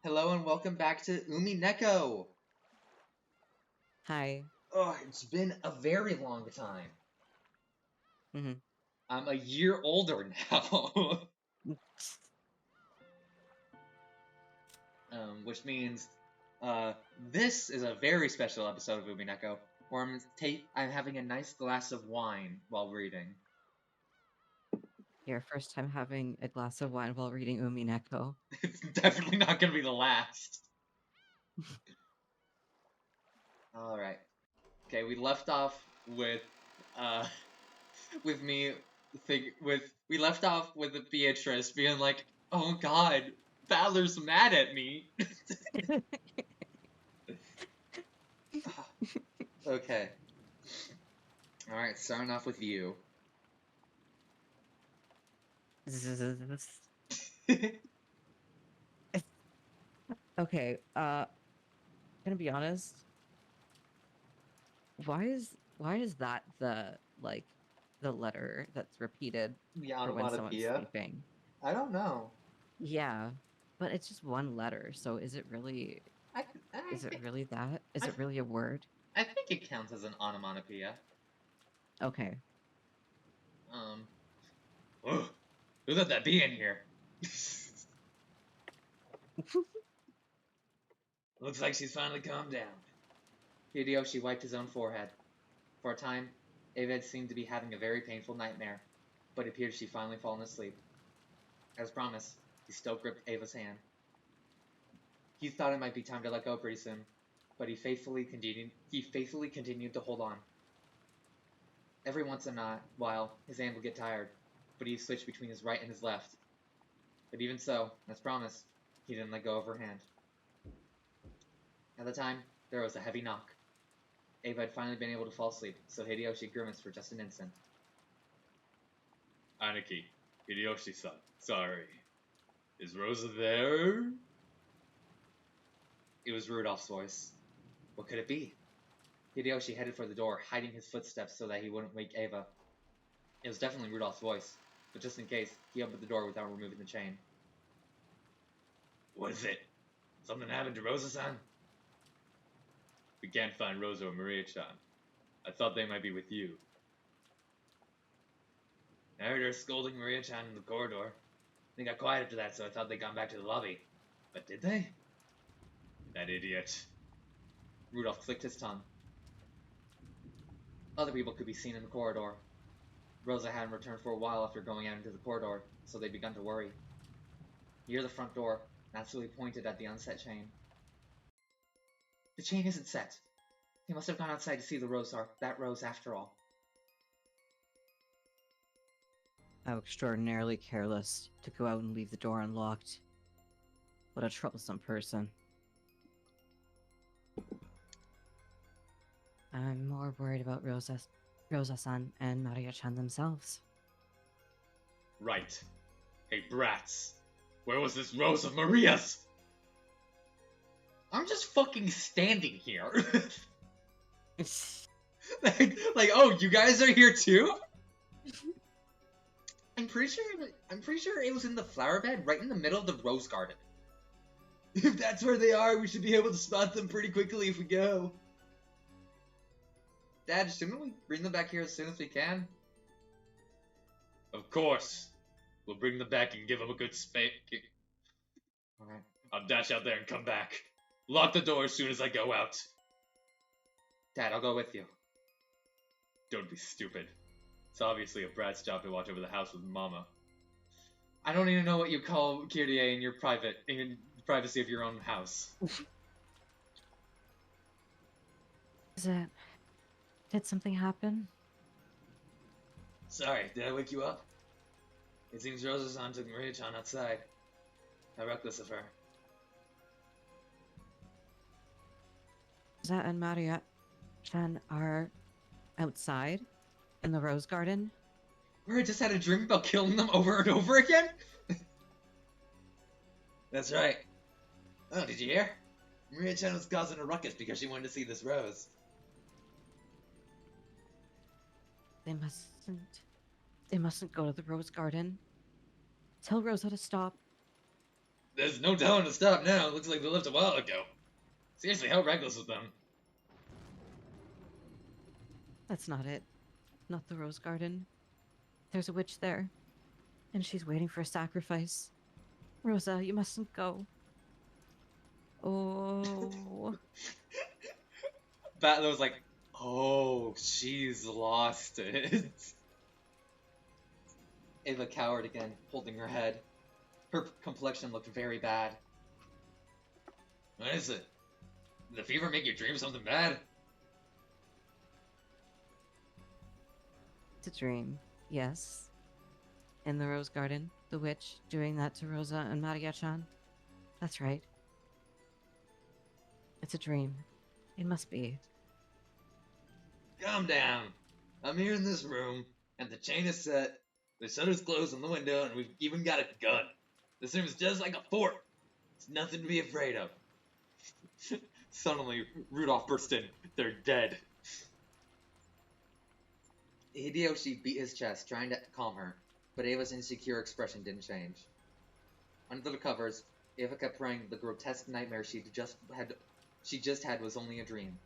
Hello and welcome back to Umineko! Hi. Oh, it's been a very long time. hmm I'm a year older now. Which means this is a very special episode of Umineko, where I'm having a nice glass of wine while reading. Your first time having a glass of wine while reading Umineko. It's definitely not gonna be the last. Alright. Okay, we left off with uh with me we left off with Beatrice being like, "Oh God, Valor's mad at me." Okay. All right. Starting off with you. Okay, gonna be honest, why is that the letter that's repeated The for when someone's onomatopoeia. sleeping? I don't know. Yeah, but it's just one letter, so I I is it think really that? Is I it really a word? I think it counts as an onomatopoeia. Okay. Um. Ugh, who let that be in here? Looks like she's finally calmed down. Hideyoshi wiped his own forehead. For a time, Ava seemed to be having a very painful nightmare, but it appeared she'd finally fallen asleep. As promised, he still gripped Ava's hand. He thought it might be time to let go pretty soon, but he faithfully continued to hold on. Every once in a while, his hand would get tired, but he'd switch between his right and his left. But even so, as promised, he didn't let go of her hand. At the time, there was a heavy knock. Ava had finally been able to fall asleep, so Hideyoshi grimaced for just an instant. Aniki, Hideyoshi-san, sorry. Is Rosa there? It was Rudolph's voice. What could it be? Hideyoshi headed for the door, hiding his footsteps so that he wouldn't wake Ava. It was definitely Rudolph's voice, but just in case, he opened the door without removing the chain. What is it? Something happened to Rosa-san? We can't find Rosa or Maria-chan. I thought they might be with you. I heard her scolding Maria-chan in the corridor. They got quiet after that, so I thought they'd gone back to the lobby. But did they? That idiot. Rudolph clicked his tongue. Other people could be seen in the corridor. Rosa hadn't returned for a while after going out into the corridor, so they'd begun to worry. Near the front door, Natsui pointed at the unset chain. The chain isn't set. He must have gone outside to see that rose after all. How extraordinarily careless to go out and leave the door unlocked. What a troublesome person. I'm more worried about Rosa-san and Maria-chan themselves. Right. Hey, brats. Where was this Rose of Maria's? I'm just fucking standing here. Oh, you guys are here too? I'm pretty sure it was in the flower bed right in the middle of the rose garden. If that's where they are, we should be able to spot them pretty quickly if we go. Dad, shouldn't we bring them back here as soon as we can? Of course. We'll bring them back and give them a good spank. Alright. I'll dash out there and come back. Lock the door as soon as I go out. Dad, I'll go with you. Don't be stupid. It's obviously a brat's job to watch over the house with Mama. I don't even know what you call Kyrie in your privacy of your own house. Did something happen? Sorry, did I wake you up? It seems Rosa-san took Maria-chan outside. How reckless of her. Rosa and Maria-chan are outside in the rose garden? Where I just had a dream about killing them over and over again? That's right. Oh, did you hear? Maria-chan was causing a ruckus because she wanted to see this rose. They mustn't go to the rose garden. Tell Rosa to stop. There's no telling to stop now. Looks like they left a while ago. Seriously, how reckless of them. That's not it. Not the Rose Garden. There's a witch there, and she's waiting for a sacrifice. Rosa, you mustn't go. Oh. Battler was like, oh, she's lost it. Ava cowered again, holding her head. Her complexion looked very bad. What is it? Did the fever make you dream something bad? It's a dream, yes. In the Rose Garden, the witch doing that to Rosa and Maria-chan. That's right. It's a dream. It must be. Calm down. I'm here in this room, and the chain is set, the shutter's closed on the window, and we've even got a gun. This room is just like a fort. It's nothing to be afraid of. Suddenly, Rudolph burst in. They're dead. Hideyoshi beat his chest, trying to calm her, but Ava's insecure expression didn't change. Under the covers, Ava kept praying the grotesque nightmare she just had was only a dream.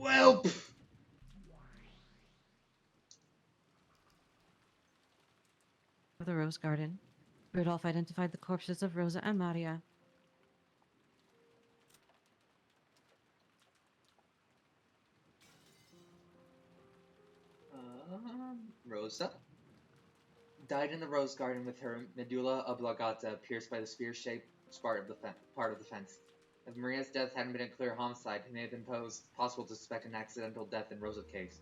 Welp! For the Rose Garden, Rudolph identified the corpses of Rosa and Maria. Rosa died in the Rose Garden with her medulla oblongata pierced by the spear-shaped part of the fence. If Maria's death hadn't been a clear homicide, it may have been possible to suspect an accidental death in Rosa's case.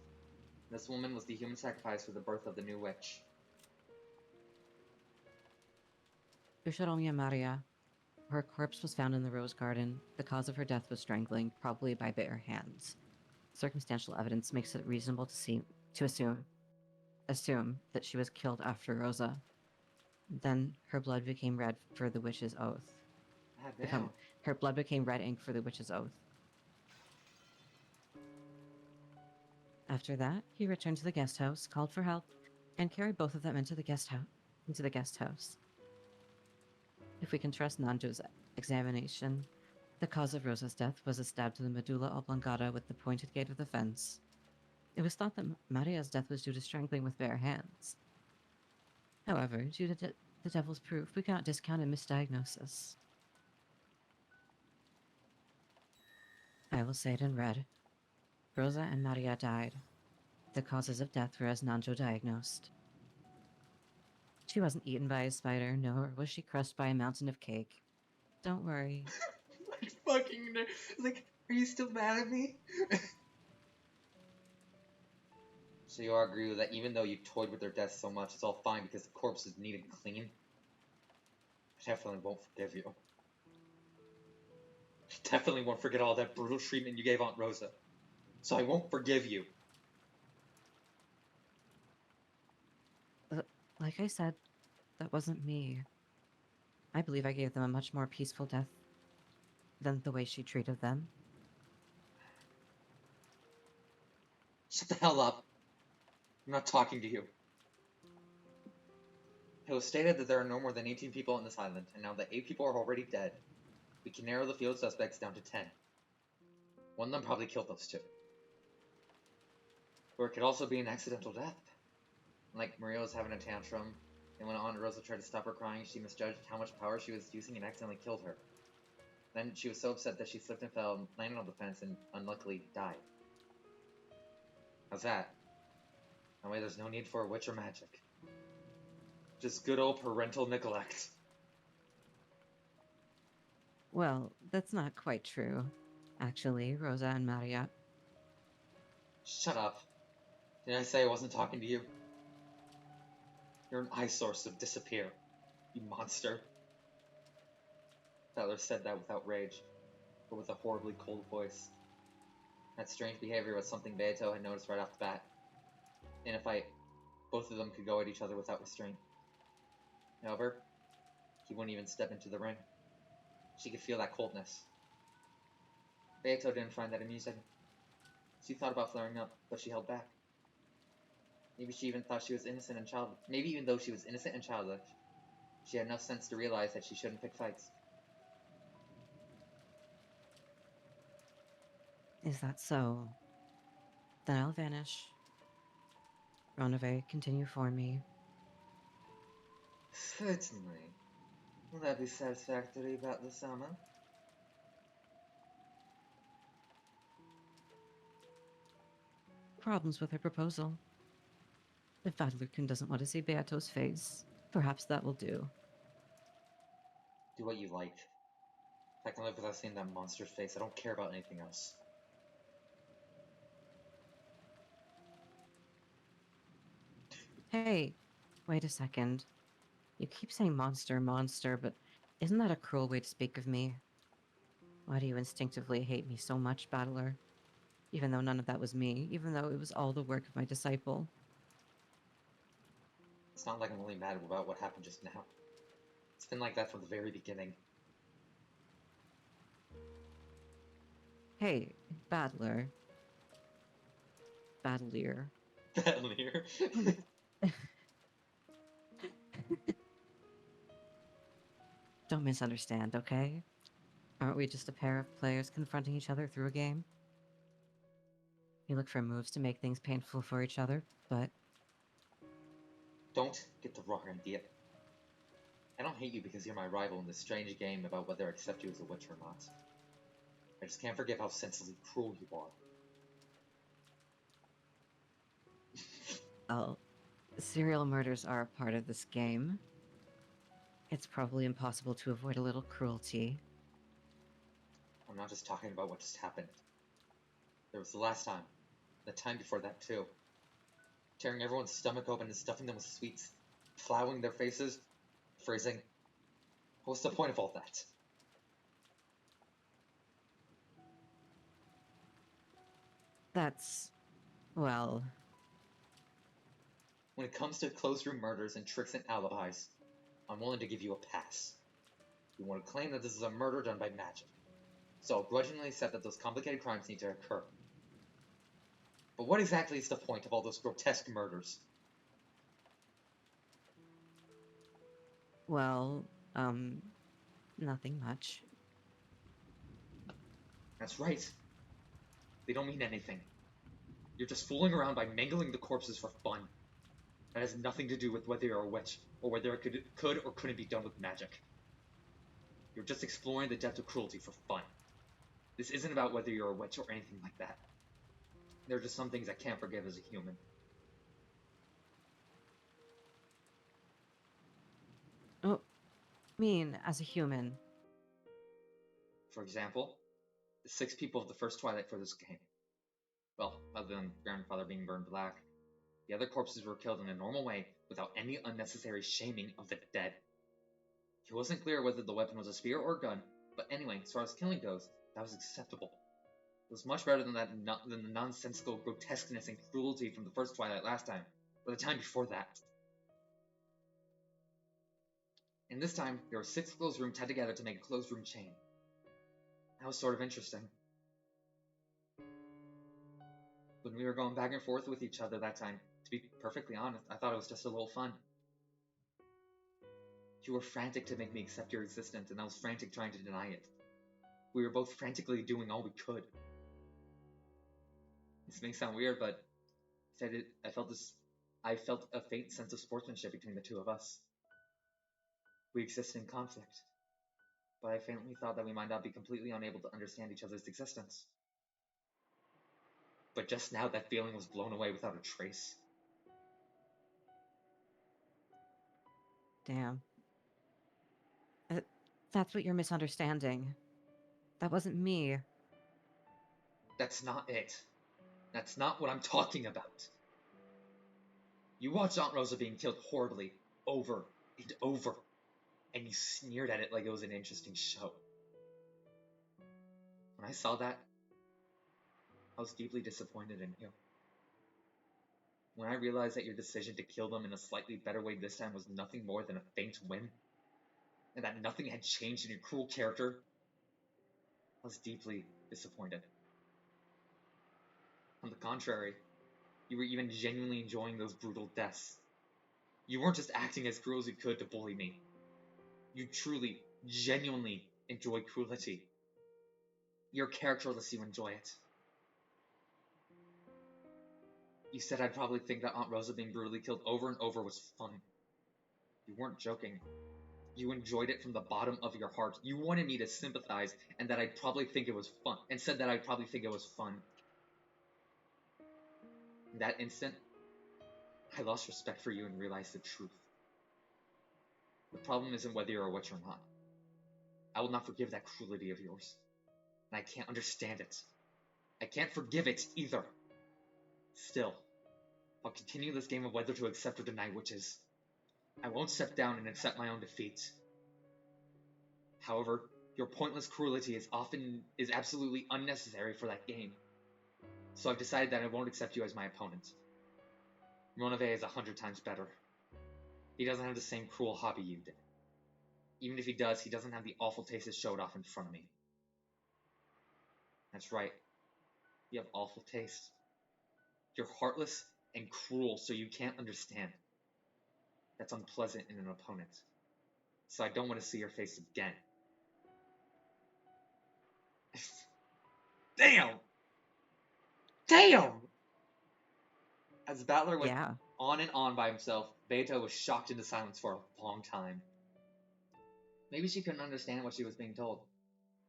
This woman was the human sacrifice for the birth of the new witch. Ushiromiya Maria. Her corpse was found in the Rose Garden. The cause of her death was strangling, probably by bare hands. Circumstantial evidence makes it reasonable to assume that she was killed after Rosa. Then her blood became red for the witch's oath. Her blood became red ink for the witch's oath. After that, he returned to the guest house, called for help, and carried both of them into the guest house. If we can trust Nanjo's examination, the cause of Rosa's death was a stab to the medulla oblongata with the pointed gate of the fence. It was thought that Maria's death was due to strangling with bare hands. However, due to the devil's proof, we cannot discount a misdiagnosis. I will say it in red. Rosa and Maria died. The causes of death were as Nanjo diagnosed. She wasn't eaten by a spider, nor was she crushed by a mountain of cake. Don't worry. Like, are you still mad at me? So you all agree that even though you toyed with their death so much, it's all fine because the corpse is neat and clean? I definitely won't forgive you. I definitely won't forget all that brutal treatment you gave Aunt Rosa. So I won't forgive you. Like I said, that wasn't me. I believe I gave them a much more peaceful death than the way she treated them. Shut the hell up. I'm not talking to you. It was stated that there are no more than 18 people on this island, and now that 8 people are already dead, we can narrow the field suspects down to 10. One of them probably killed those 2. Or it could also be an accidental death. Like Maria was having a tantrum, and when Aunt Rosa tried to stop her crying, she misjudged how much power she was using and accidentally killed her. Then she was so upset that she slipped and fell, landed on the fence, and unluckily died. How's that? That way there's no need for a witch or magic. Just good old parental neglect. Well, that's not quite true. Actually, Rosa and Maria. Shut up. Did I say I wasn't talking to you? You're an eyesore, so disappear. You monster. Fowler said that without rage, but with a horribly cold voice. That strange behavior was something Beato had noticed right off the bat. In a fight, both of them could go at each other without restraint. However, he wouldn't even step into the ring. She could feel that coldness. Beato didn't find that amusing. She thought about flaring up, but she held back. Maybe she even thought she was innocent and childish. Maybe even though she was innocent and childish, she had enough sense to realize that she shouldn't pick fights. Is that so? Then I'll vanish. Ronove, continue for me. Certainly. Will that be satisfactory about the summer? Problems with her proposal. If Vadlurkin doesn't want to see Beato's face, perhaps that will do. Do what you like. If I can live without seeing that monster's face, I don't care about anything else. Hey, wait a second. You keep saying monster, monster, but isn't that a cruel way to speak of me? Why do you instinctively hate me so much, Battler? Even though none of that was me, even though it was all the work of my disciple. It's not like I'm only mad about what happened just now. It's been like that from the very beginning. Hey, Battler. Battlier. Batlier. Don't misunderstand, okay? Aren't we just a pair of players confronting each other through a game? You look for moves to make things painful for each other, but Don't get the wrong idea. I don't hate you because you're my rival in this strange game about whether I accept you as a witch or not. I just can't forgive how senselessly cruel you are. oh, serial murders are a part of this game. It's probably impossible to avoid a little cruelty. I'm not just talking about what just happened. There was the last time. The time before that, too. Tearing everyone's stomach open and stuffing them with sweets. Flouring their faces. Freezing. What's the point of all that? That's... well... When it comes to closed room murders and tricks and alibis, I'm willing to give you a pass. You want to claim that this is a murder done by magic. So I'll grudgingly accept that those complicated crimes need to occur. But what exactly is the point of all those grotesque murders? well, nothing much. That's right. They don't mean anything. You're just fooling around by mangling the corpses for fun. That has nothing to do with whether you're a witch, or whether it could or couldn't be done with magic. You're just exploring the depth of cruelty for fun. This isn't about whether you're a witch or anything like that. There are just some things I can't forgive as a human. Oh, mean, as a human. For example, the 6 people of the first Twilight for this game. Well, other than Grandfather being burned black, the other corpses were killed in a normal way without any unnecessary shaming of the dead. It wasn't clear whether the weapon was a spear or a gun, but anyway, as far as killing goes, that was acceptable. It was much better than than the nonsensical grotesqueness and cruelty from the first Twilight last time, or the time before that. And this time, there were 6 closed rooms tied together to make a closed room chain. That was sort of interesting. When we were going back and forth with each other that time, to be perfectly honest, I thought it was just a little fun. You were frantic to make me accept your existence, and I was frantic trying to deny it. We were both frantically doing all we could. This may sound weird, but I felt a faint sense of sportsmanship between the two of us. We exist in conflict, but I faintly thought that we might not be completely unable to understand each other's existence. But just now, that feeling was blown away without a trace. Damn. That's what you're misunderstanding. That wasn't me. That's not it. That's not what I'm talking about. You watched Aunt Rosa being killed horribly, over and over, and you sneered at it like it was an interesting show. When I saw that, I was deeply disappointed in you. When I realized that your decision to kill them in a slightly better way this time was nothing more than a faint whim, and that nothing had changed in your cruel character, I was deeply disappointed. On the contrary, you were even genuinely enjoying those brutal deaths. You weren't just acting as cruel as you could to bully me. You truly, genuinely enjoy cruelty. Your character lets you enjoy it. You said I'd probably think that Aunt Rosa being brutally killed over and over was fun. You weren't joking. You enjoyed it from the bottom of your heart. You wanted me to sympathize and that I'd probably think it was fun, and said that I'd probably think it was fun. In that instant, I lost respect for you and realized the truth. The problem isn't whether you're a witch or not. I will not forgive that cruelty of yours. And I can't understand it. I can't forgive it either. Still, I'll continue this game of whether to accept or deny witches. I won't step down and accept my own defeat. However, your pointless cruelty is absolutely unnecessary for that game. So I've decided that I won't accept you as my opponent. Ronave is 100 times better. He doesn't have the same cruel hobby you did. Even if he does, he doesn't have the awful taste that showed off in front of me. That's right. You have awful taste. You're heartless and cruel, so you can't understand. That's unpleasant in an opponent. So I don't want to see your face again. Damn! Damn! As Battler went Yeah. on and on by himself, Beto was shocked into silence for a long time. Maybe she couldn't understand what she was being told,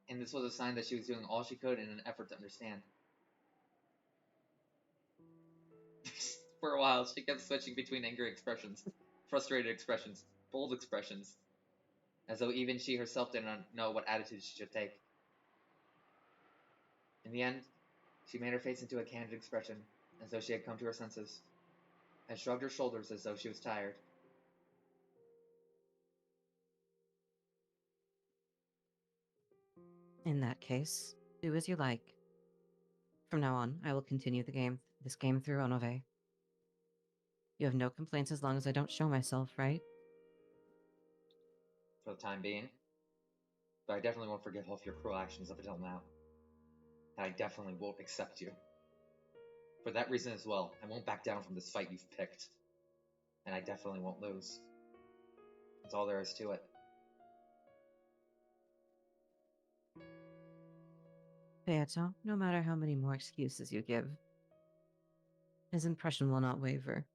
and this was a sign that she was doing all she could in an effort to understand. For a while, she kept switching between angry expressions, frustrated expressions, bold expressions, as though even she herself did not know what attitude she should take. In the end, she made her face into a candid expression, as though she had come to her senses, and shrugged her shoulders as though she was tired. In that case, do as you like. From now on, I will continue this game through Onove. You have no complaints as long as I don't show myself, right? For the time being. But I definitely won't forgive all of your cruel actions up until now. And I definitely won't accept you. For that reason as well, I won't back down from this fight you've picked. And I definitely won't lose. That's all there is to it. Beato, no matter how many more excuses you give, his impression will not waver.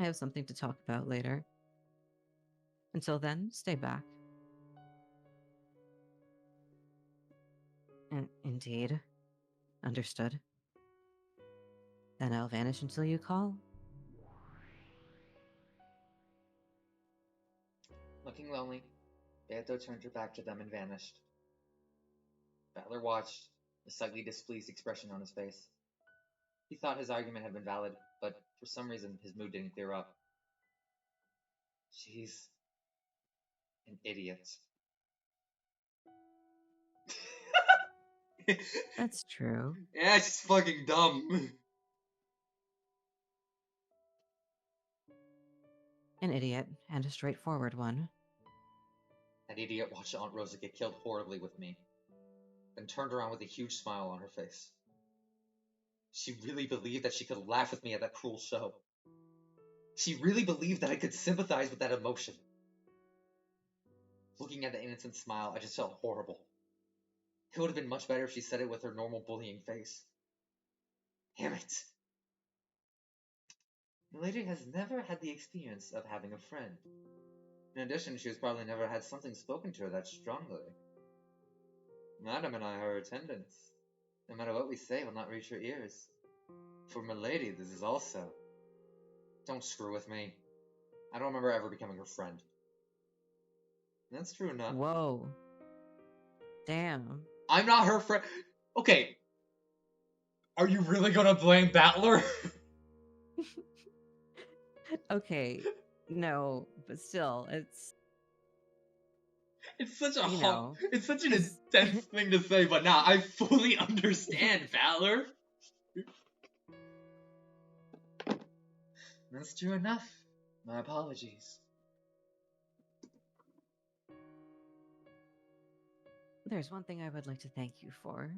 I have something to talk about later. Until then, stay back. Indeed. Understood. Then I'll vanish until you call. Looking lonely, Beato turned her back to them and vanished. Battler watched, a slightly displeased expression on his face. He thought his argument had been valid, but for some reason his mood didn't clear up. She's an idiot. That's true. Yeah, she's fucking dumb. An idiot, and a straightforward one. That idiot watched Aunt Rosa get killed horribly with me, then turned around with a huge smile on her face. She really believed that she could laugh with me at that cruel show. She really believed that I could sympathize with that emotion. Looking at the innocent smile, I just felt horrible. It would have been much better if she said it with her normal bullying face. Damn it. The lady has never had the experience of having a friend. In addition, she has probably never had something spoken to her that strongly. Madam and I are her attendants. No matter what we say, will not reach her ears. For milady, this is also. Don't screw with me. I don't remember ever becoming her friend. That's true enough. Whoa. Damn. I'm not her friend. Okay. Are you really gonna blame Battler? Okay. No, but still, it's It's such a You know, it's such an it's- intense thing to say, but nah, I fully understand, Battler. That's true enough. My apologies. There's one thing I would like to thank you for.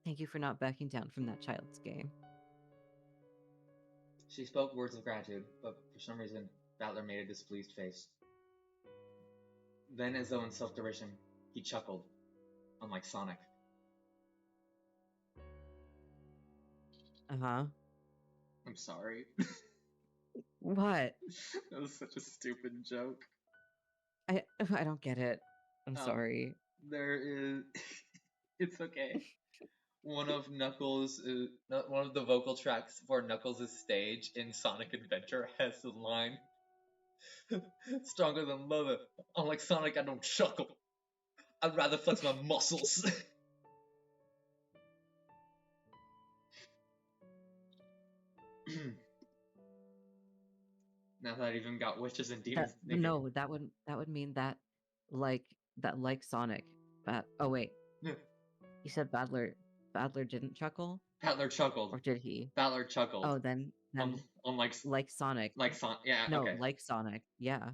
Thank you for not backing down from that child's game. She spoke words of gratitude, but for some reason, Battler made a displeased face. Then, as though in self-derision, he chuckled, unlike Sonic. Uh-huh. I'm sorry. What? That was such a stupid joke. I don't get it. I'm sorry. There is... It's okay. One of the vocal tracks for Knuckles' stage in Sonic Adventure has the line, "Stronger than leather. Unlike Sonic, I don't chuckle. I'd rather flex my muscles." Now that I even got witches and demons thinking. No, that would mean that like Sonic. Oh wait. You said Battler didn't chuckle? Battler chuckled. Or did he? Battler chuckled. Oh, then Unlike Sonic. Like Sonic. Yeah, No, okay. like Sonic. Yeah.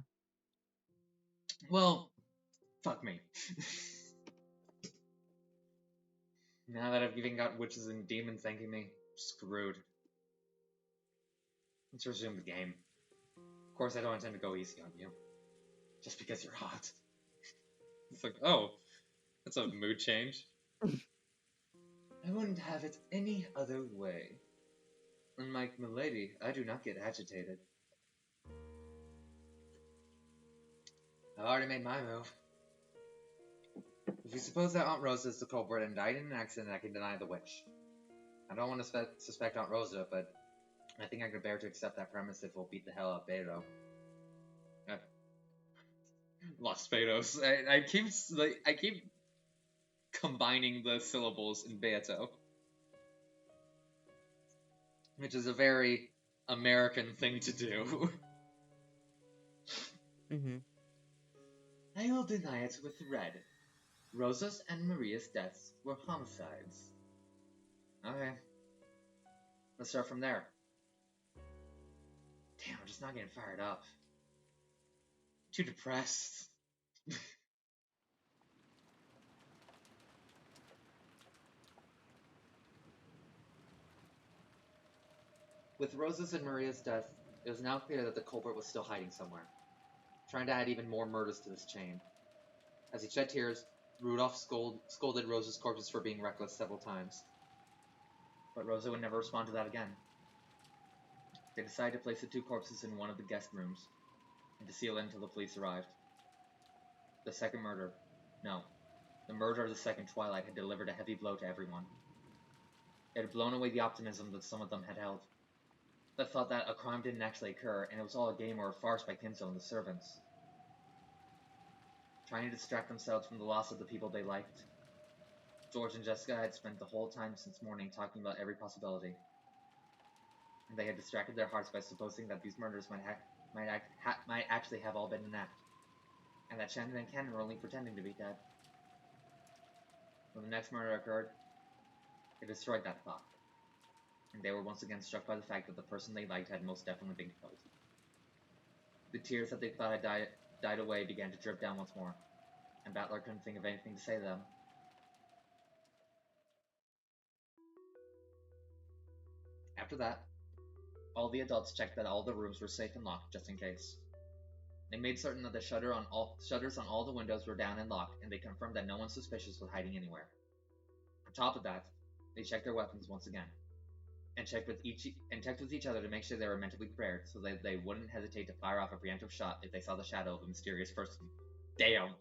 Well, fuck me. Now that I've even got witches and demons thanking me, screwed. Let's resume the game. Of course, I don't intend to go easy on you. Just because you're hot. It's like, oh, that's a mood change. I wouldn't have it any other way. Unlike Milady, I do not get agitated. I've already made my move. If you suppose that Aunt Rosa is the culprit and died in an accident, I can deny the witch. I don't want to suspect Aunt Rosa, but I think I could bear to accept that premise if we'll beat the hell out of Beto. Los Betos. I keep combining the syllables in Beto, which is a very American thing to do. Mm-hmm. I will deny it with red. Rosa's and Maria's deaths were homicides. Okay. Let's start from there. Damn, I'm just not getting fired up. Too depressed. With Rosa's and Maria's death, it was now clear that the culprit was still hiding somewhere, trying to add even more murders to this chain. As he shed tears, Rudolph scolded Rosa's corpses for being reckless several times. But Rosa would never respond to that again. They decided to place the two corpses in one of the guest rooms, and to seal it until the police arrived. The second murder, no, the murder of the second Twilight had delivered a heavy blow to everyone. It had blown away the optimism that some of them had held. They thought that a crime didn't actually occur, and it was all a game or a farce by Kinzo and the servants. Trying to distract themselves from the loss of the people they liked, George and Jessica had spent the whole time since morning talking about every possibility. And they had distracted their hearts by supposing that these murders might actually have all been an act, and that Shannon and Ken were only pretending to be dead. When the next murder occurred, it destroyed that thought, and they were once again struck by the fact that the person they liked had most definitely been killed. The tears that they thought had died away began to drip down once more, and Battler couldn't think of anything to say to them. After that, all the adults checked that all the rooms were safe and locked just in case. They made certain that the shutters on all the windows were down and locked, and they confirmed that no one suspicious was hiding anywhere. On top of that, they checked their weapons once again, and checked with each other to make sure they were mentally prepared, so that they wouldn't hesitate to fire off a preemptive shot if they saw the shadow of a mysterious person. Damn!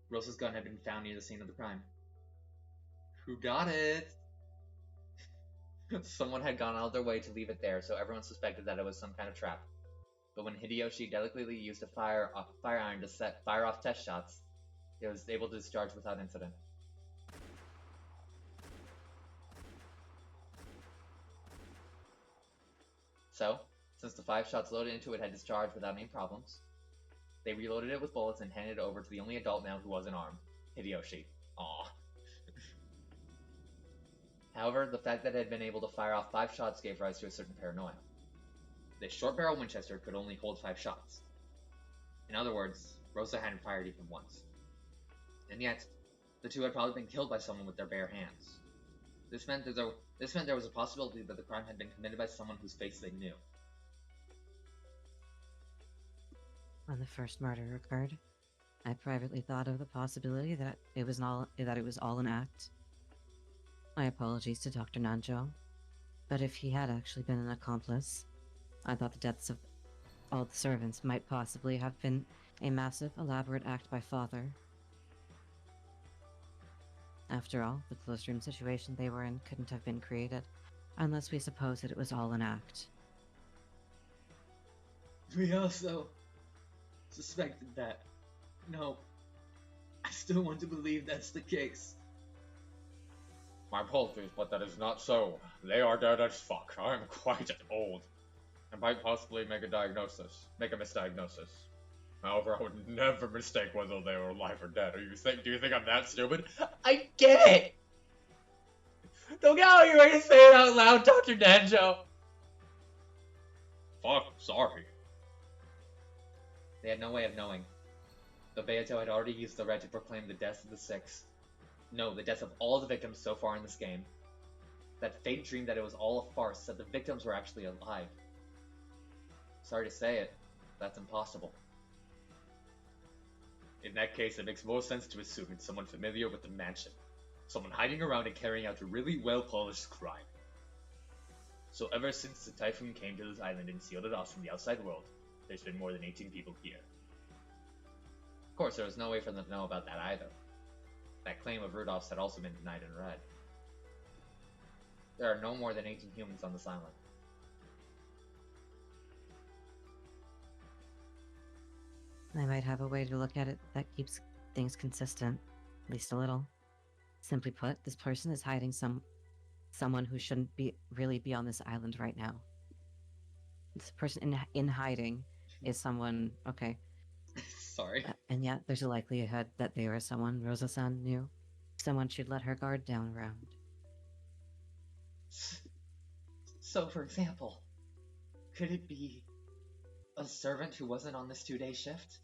Rosa's gun had been found near the scene of the crime. Who got it? Someone had gone out of their way to leave it there, so everyone suspected that it was some kind of trap. But when Hideyoshi delicately used a fire iron to fire off test shots, it was able to discharge without incident. So, since the 5 shots loaded into it had discharged without any problems, they reloaded it with bullets and handed it over to the only adult male who wasn't armed, Hideyoshi. Aww. However, the fact that it had been able to fire off 5 shots gave rise to a certain paranoia. This short-barrel Winchester could only hold 5 shots. In other words, Rosa hadn't fired even once. And yet, the two had probably been killed by someone with their bare hands. This meant there was a possibility that the crime had been committed by someone whose face they knew. When the first murder occurred, I privately thought of the possibility that it was all an act. My apologies to Dr. Nanjo, but if he had actually been an accomplice, I thought the deaths of all the servants might possibly have been a massive, elaborate act by Father. After all, the closed room situation they were in couldn't have been created, unless we suppose that it was all an act. We also suspected that. No, I still want to believe that's the case. My apologies, but that is not so. They are dead as fuck. I am quite old. I might possibly make a misdiagnosis. However, I would never mistake whether they were alive or dead. Do you think I'm that stupid? I get it! Don't get all you ready to say it out loud, Dr. Nanjo! Fuck, sorry. They had no way of knowing. The Beato had already used the red to proclaim the deaths of the six. No, the deaths of all the victims so far in this game. That fate dream that it was all a farce, that the victims were actually alive. Sorry to say it, that's impossible. In that case, it makes more sense to assume it's someone familiar with the mansion. Someone hiding around and carrying out a really well-polished crime. So ever since the typhoon came to this island and sealed it off from the outside world, there's been more than 18 people here. Of course, there was no way for them to know about that either. That claim of Rudolph's had also been denied in red. There are no more than 18 humans on this island. I might have a way to look at it that keeps things consistent, at least a little. Simply put, this person is hiding someone who shouldn't really be on this island right now. This person in hiding is someone, okay. Sorry. And yet, there's a likelihood that they were someone Rosa-san knew. Someone she'd let her guard down around. So, for example, could it be a servant who wasn't on this 2-day shift?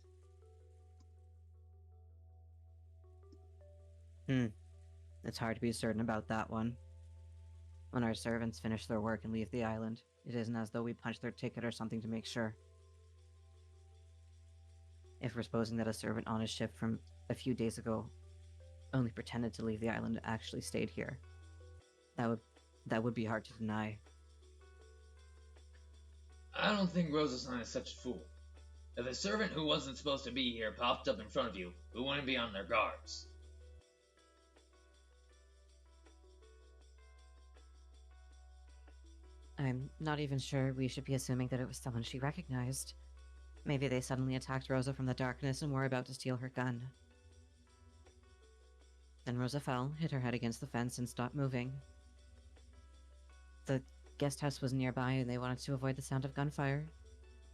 It's hard to be certain about that one. When our servants finish their work and leave the island, it isn't as though we punch their ticket or something to make sure. If we're supposing that a servant on a ship from a few days ago only pretended to leave the island and actually stayed here, that would be hard to deny. I don't think Rosa-san is such a fool. If a servant who wasn't supposed to be here popped up in front of you, who wouldn't be on their guards? I'm not even sure we should be assuming that it was someone she recognized. Maybe they suddenly attacked Rosa from the darkness and were about to steal her gun. Then Rosa fell, hit her head against the fence, and stopped moving. The guest house was nearby and they wanted to avoid the sound of gunfire,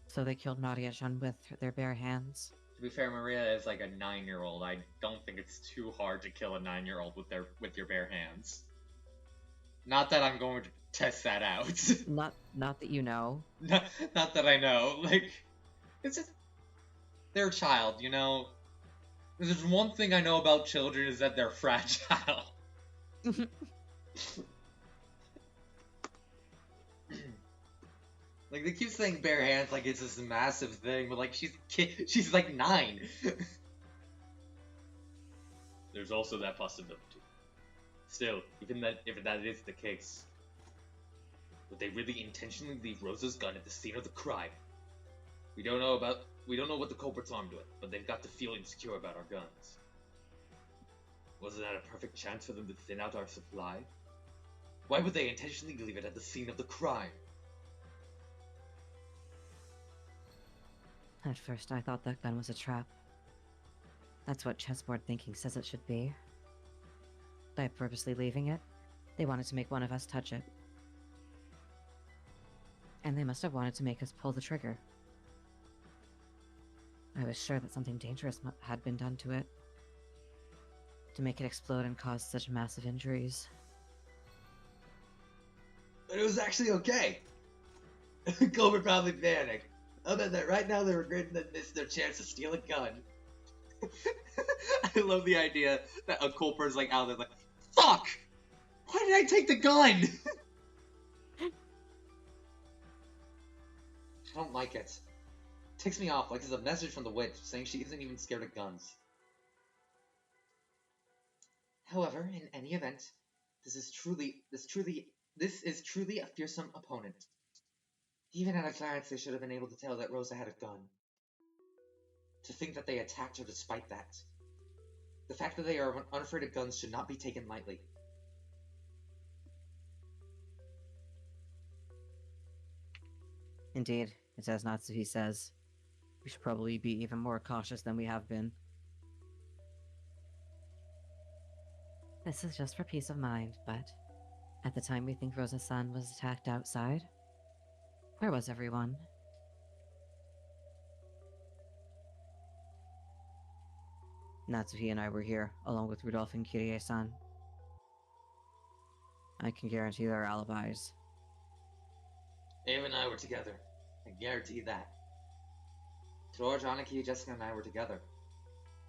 so they killed Maria-chan with their bare hands. To be fair, Maria is like a 9-year-old. I don't think it's too hard to kill a 9-year-old with your bare hands. Not that I'm going to test that out. Not that you know. Not that I know. Like, it's just they're a child, you know. If there's one thing I know about children is that they're fragile. Like, they keep saying bare hands like it's this massive thing, but like she's like 9. There's also that possibility. Still, even that if that is the case, Would they really intentionally leave Rosa's gun at the scene of the crime? We don't know what the culprit's armed with, but they've got to feel insecure about our guns. Wasn't that a perfect chance for them to thin out our supply? Why would they intentionally leave it at the scene of the crime? At first, I thought that gun was a trap. That's what chessboard thinking says it should be. By purposely leaving it, they wanted to make one of us touch it. And they must have wanted to make us pull the trigger. I was sure that something dangerous had been done to it, to make it explode and cause such massive injuries. But it was actually okay. Culprit probably panicked. I bet that right now they're regretting that missed their chance to steal a gun. I love the idea that a culprit's like out there like, fuck! Why did I take the gun? I don't like it. Ticks me off like it's a message from the witch saying she isn't even scared of guns. However, in any event, this is truly a fearsome opponent. Even at a glance, they should have been able to tell that Rosa had a gun. To think that they attacked her despite that. The fact that they are unafraid of guns should not be taken lightly. Indeed, it's as Natsuhi says. We should probably be even more cautious than we have been. This is just for peace of mind, but at the time we think Rosa-san was attacked outside, where was everyone? Natsuhi and I were here, along with Rudolph and Kirie-san. I can guarantee their alibis. Ava and I were together. I guarantee that. George, Aniki, Jessica, and I were together.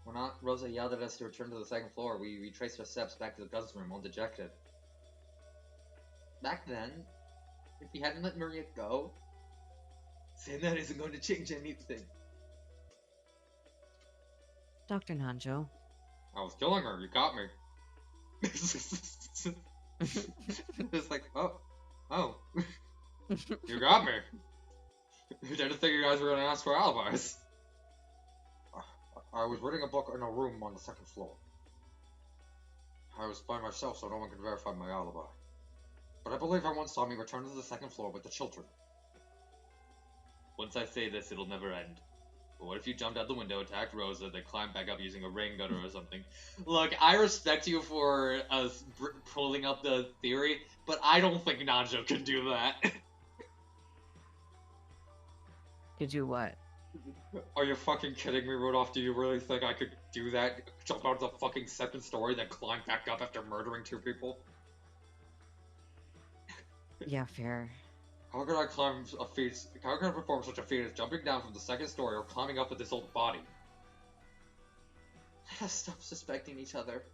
When Aunt Rosa yelled at us to return to the second floor, we retraced our steps back to the guns room, all dejected. Back then, if we hadn't let Maria go, saying that isn't going to change anything. Dr. Nanjo. I was killing her, you got me. It's like, oh. You got me. I didn't think you guys were gonna ask for alibis. I was reading a book in a room on the second floor. I was by myself, so no one could verify my alibi. But I believe everyone saw me return to the second floor with the children. Once I say this, it'll never end. But what if you jumped out the window, attacked Rosa, then climbed back up using a rain gutter or something? Look, I respect you for pulling up the theory, but I don't think Nanjo can do that. Could you what? Are you fucking kidding me, Rudolph? Do you really think I could do that? Jump out of the fucking second story, then climb back up after murdering 2 people? Yeah, fair. How could I climb a feat? How could I perform such a feat as jumping down from the second story or climbing up with this old body? Let us stop suspecting each other.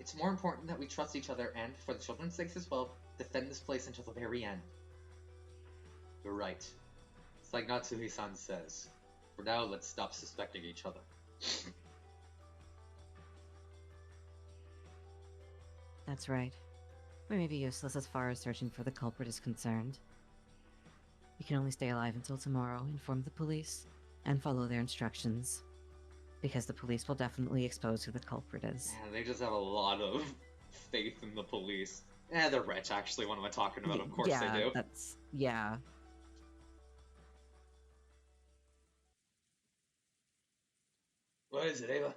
It's more important that we trust each other and, for the children's sakes as well, defend this place until the very end. You're right. It's like Natsuhi-san says. For now, let's stop suspecting each other. That's right. We may be useless as far as searching for the culprit is concerned. We can only stay alive until tomorrow, inform the police, and follow their instructions. Because the police will definitely expose who the culprit is. Man, they just have a lot of faith in the police. They're rich, actually. What am I talking about? Of course yeah, they do. Yeah. What is it, Ava? Is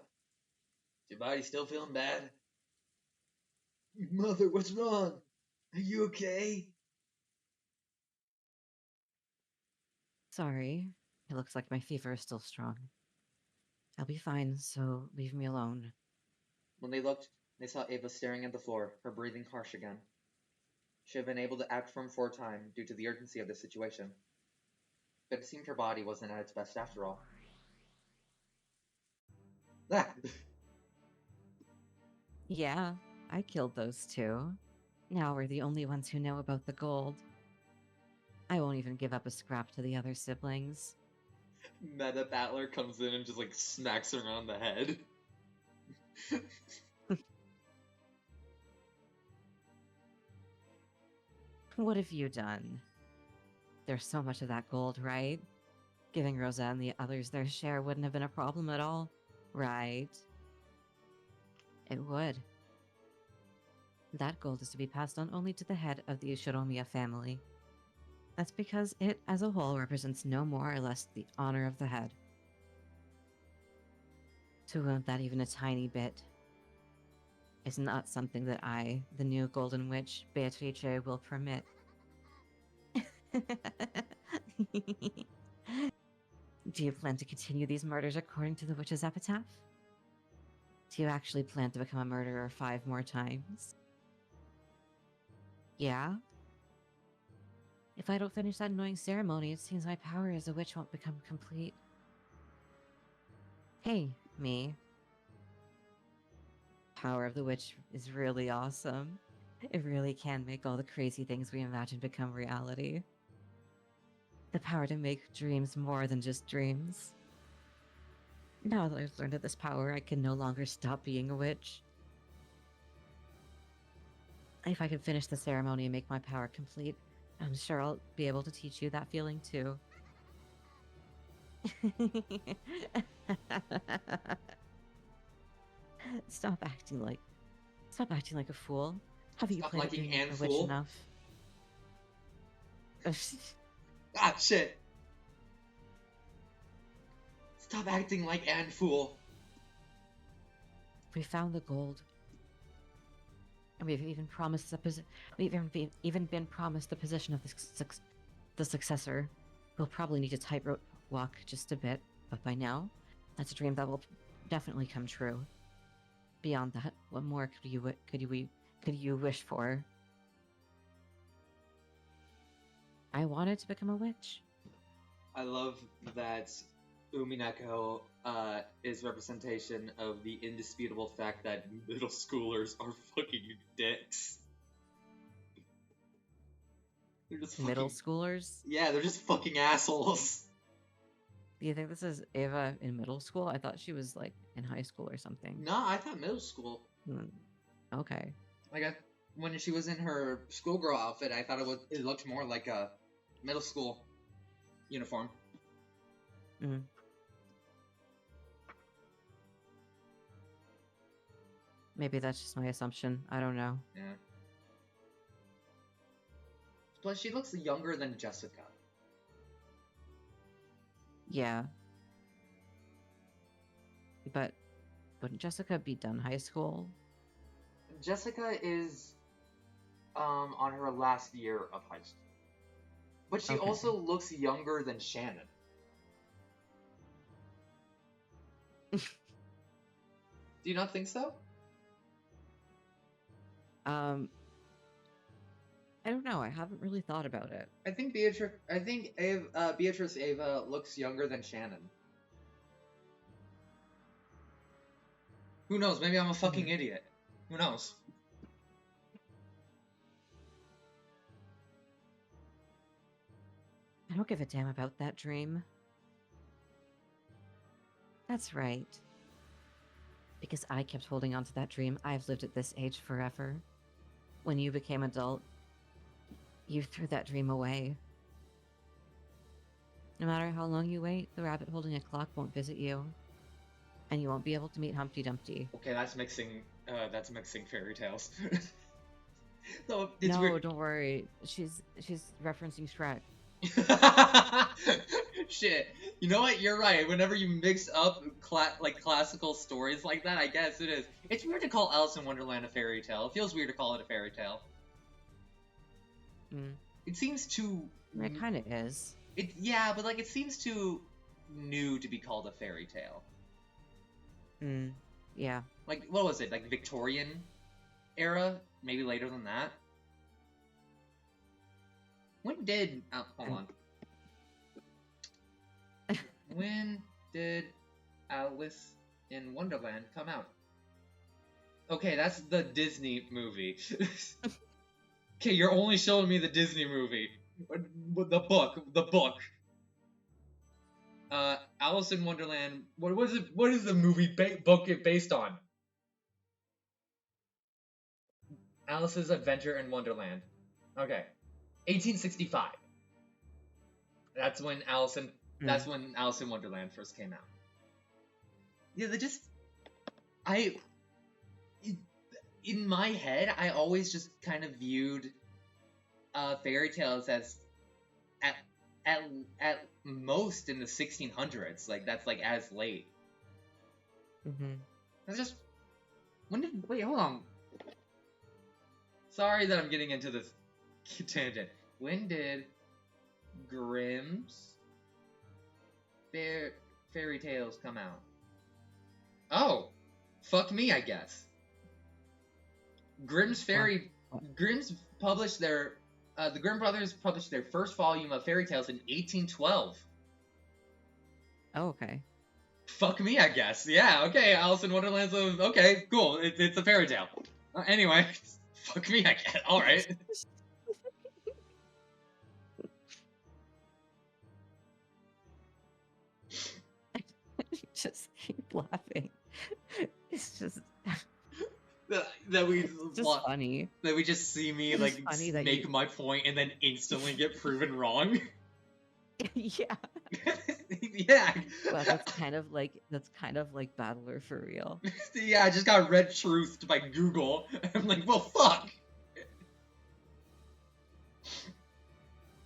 your body still feeling bad? Mother, what's wrong? Are you okay? Sorry. It looks like my fever is still strong. I'll be fine, so leave me alone. When they looked, they saw Ava staring at the floor, her breathing harsh again. She had been able to act firm for a time due to the urgency of the situation. But it seemed her body wasn't at its best after all. Ah! Yeah, I killed those 2. Now we're the only ones who know about the gold. I won't even give up a scrap to the other siblings. Meta Battler comes in and just like smacks her on the head. What have you done? There's so much of that gold, right? Giving Rosa and the others their share wouldn't have been a problem at all, right? It would. That gold is to be passed on only to the head of the Ushiromiya family. That's because it, as a whole, represents no more or less the honor of the head. To wound that even a tiny bit is not something that I, the new Golden Witch, Beatrice, will permit. Do you plan to continue these murders according to the witch's epitaph? Do you actually plan to become a murderer 5 more times? Yeah? If I don't finish that annoying ceremony, it seems my power as a witch won't become complete. Hey, Me. Power of the witch is really awesome. It really can make all the crazy things we imagine become reality. The power to make dreams more than just dreams. Now that I've learned of this power, I can no longer stop being a witch. If I can finish the ceremony and make my power complete, I'm sure I'll be able to teach you that feeling too. Stop acting like a fool. Have you Stop played at liking being and a witch fool. enough? Ah, shit. Stop acting like Anne Fool. We found the gold, and we've even promised even been promised the position of the successor. We'll probably need to tightrope walk just a bit, but by now, that's a dream that will definitely come true. Beyond that, what more could you wish for? I wanted to become a witch. I love that Umineko is representation of the indisputable fact that middle schoolers are fucking dicks. They're just Middle fucking... schoolers? Yeah, they're just fucking assholes. Do you think this is Ava in middle school? I thought she was like in high school or something. Nah, I thought middle school. Okay. Like, when she was in her schoolgirl outfit, I thought it looked more like a middle school uniform. Mm. Maybe that's just my assumption. I don't know. Yeah. Plus, she looks younger than Jessica. Yeah. But wouldn't Jessica be done high school? Jessica is on her last year of high school. But she Okay. also looks younger than Shannon. Do you not think so? I don't know. I haven't really thought about it. I think Beatrice Ava looks younger than Shannon. Who knows? Maybe I'm a fucking idiot. Who knows? I don't give a damn about that dream. That's right. Because I kept holding on to that dream, I've lived at this age forever. When you became adult, you threw that dream away. No matter how long you wait, the rabbit holding a clock won't visit you. And you won't be able to meet Humpty Dumpty. Okay, that's mixing fairy tales. So, it's No, weird. don't worry. She's referencing Shrek. Shit. You know what? You're right. Whenever you mix up classical stories like that, I guess it is. It's weird to call Alice in Wonderland a fairy tale. It feels weird to call it a fairy tale. Mm. It seems too... It kind of is. Yeah, but it seems too new to be called a fairy tale. Yeah. What was it? Victorian era? Maybe later than that? When did... Oh, hold on. When did Alice in Wonderland come out? Okay, that's the Disney movie. Okay, you're only showing me the Disney movie. The book. Alice in Wonderland. What is the movie book based on? Alice's Adventure in Wonderland. Okay, 1865. That's when Alice in Wonderland first came out. Yeah, in my head, I always just kind of viewed fairy tales as at most in the 1600s. That's as late. That's just... Wait, hold on. Sorry that I'm getting into this tangent. When did Grimm's fairy tales come out? Oh, fuck me, I guess. Grimm's published their the Grimm brothers published their first volume of fairy tales in 1812. Oh, okay. Fuck me, I guess. Yeah, okay, Alice in Wonderland's okay, cool. It's a fairy tale. Anyway, fuck me, I guess. Alright. Just keep laughing. It's just That we just funny. that we just see me It's like just funny that make you- my point and then instantly get proven wrong. Yeah. Yeah. Well, that's kind of like Battler for real. Yeah, I just got red truthed by Google. I'm like, well, fuck.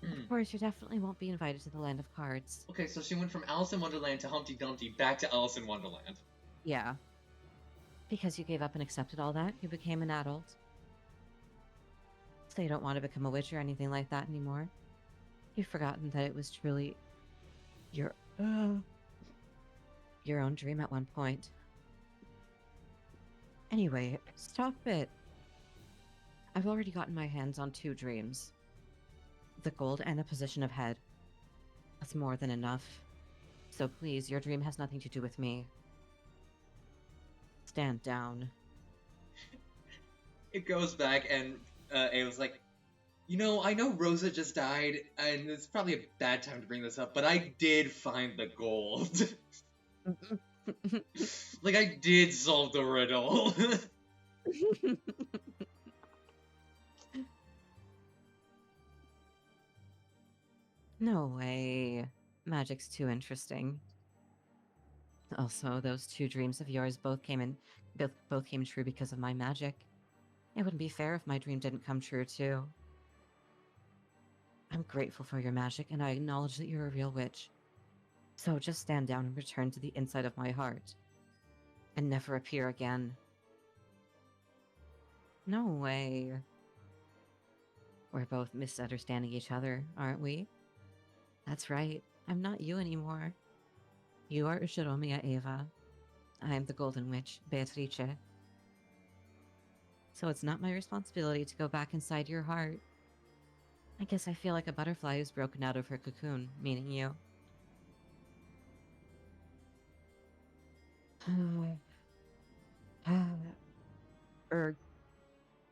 Of course, you definitely won't be invited to the Land of Cards. Okay, so she went from Alice in Wonderland to Humpty Dumpty back to Alice in Wonderland. Yeah. Because you gave up and accepted all that, you became an adult. So you don't want to become a witch or anything like that anymore. You've forgotten that it was truly your own dream at one point. Anyway, stop it. I've already gotten my hands on 2 dreams. The gold and a position of head. That's more than enough. So please, your dream has nothing to do with me. Stand down. It goes back and Ava's like, you know, I know Rosa just died, and it's probably a bad time to bring this up, but I did find the gold. Like, I did solve the riddle. No way. Magic's too interesting. Also, those 2 dreams of yours both came true because of my magic. It wouldn't be fair if my dream didn't come true too. I'm grateful for your magic, and I acknowledge that you're a real witch. So just stand down and return to the inside of my heart. And never appear again. No way. We're both misunderstanding each other, aren't we? That's right. I'm not you anymore. You are Ushiromiya Eva. I am the Golden Witch, Beatrice. So it's not my responsibility to go back inside your heart. I guess I feel like a butterfly who's broken out of her cocoon, meaning you.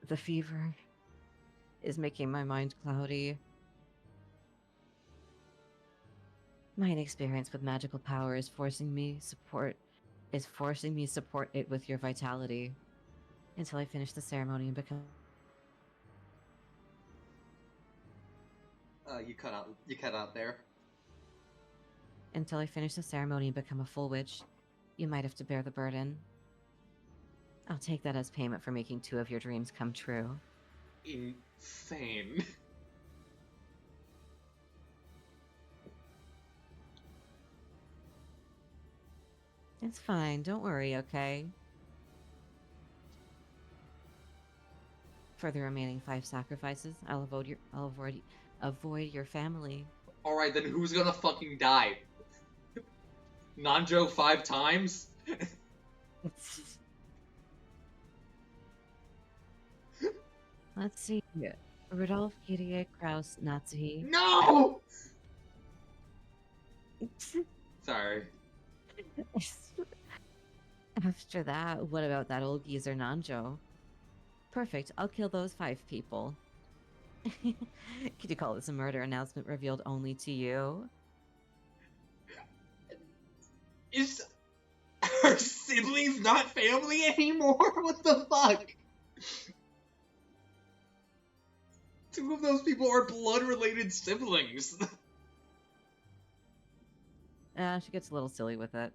The fever is making my mind cloudy. My inexperience with magical power is forcing me support it with your vitality until I finish the ceremony and become. You cut out there. Until I finish the ceremony and become a full witch, you might have to bear the burden. I'll take that as payment for making 2 of your dreams come true. Insane. It's fine, don't worry, okay? For the remaining 5 sacrifices, I'll avoid your family. Alright, then who's gonna fucking die? Nanjo 5 times? Let's see. Rudolph, Kyrie, Kraus, Natsuhi. No! Sorry. After that, what about that old geezer Nanjo? Perfect, I'll kill those 5 people. Could you call this a murder announcement revealed only to you? Is her siblings not family anymore? What the fuck? 2 of those people are blood-related siblings. She gets a little silly with it.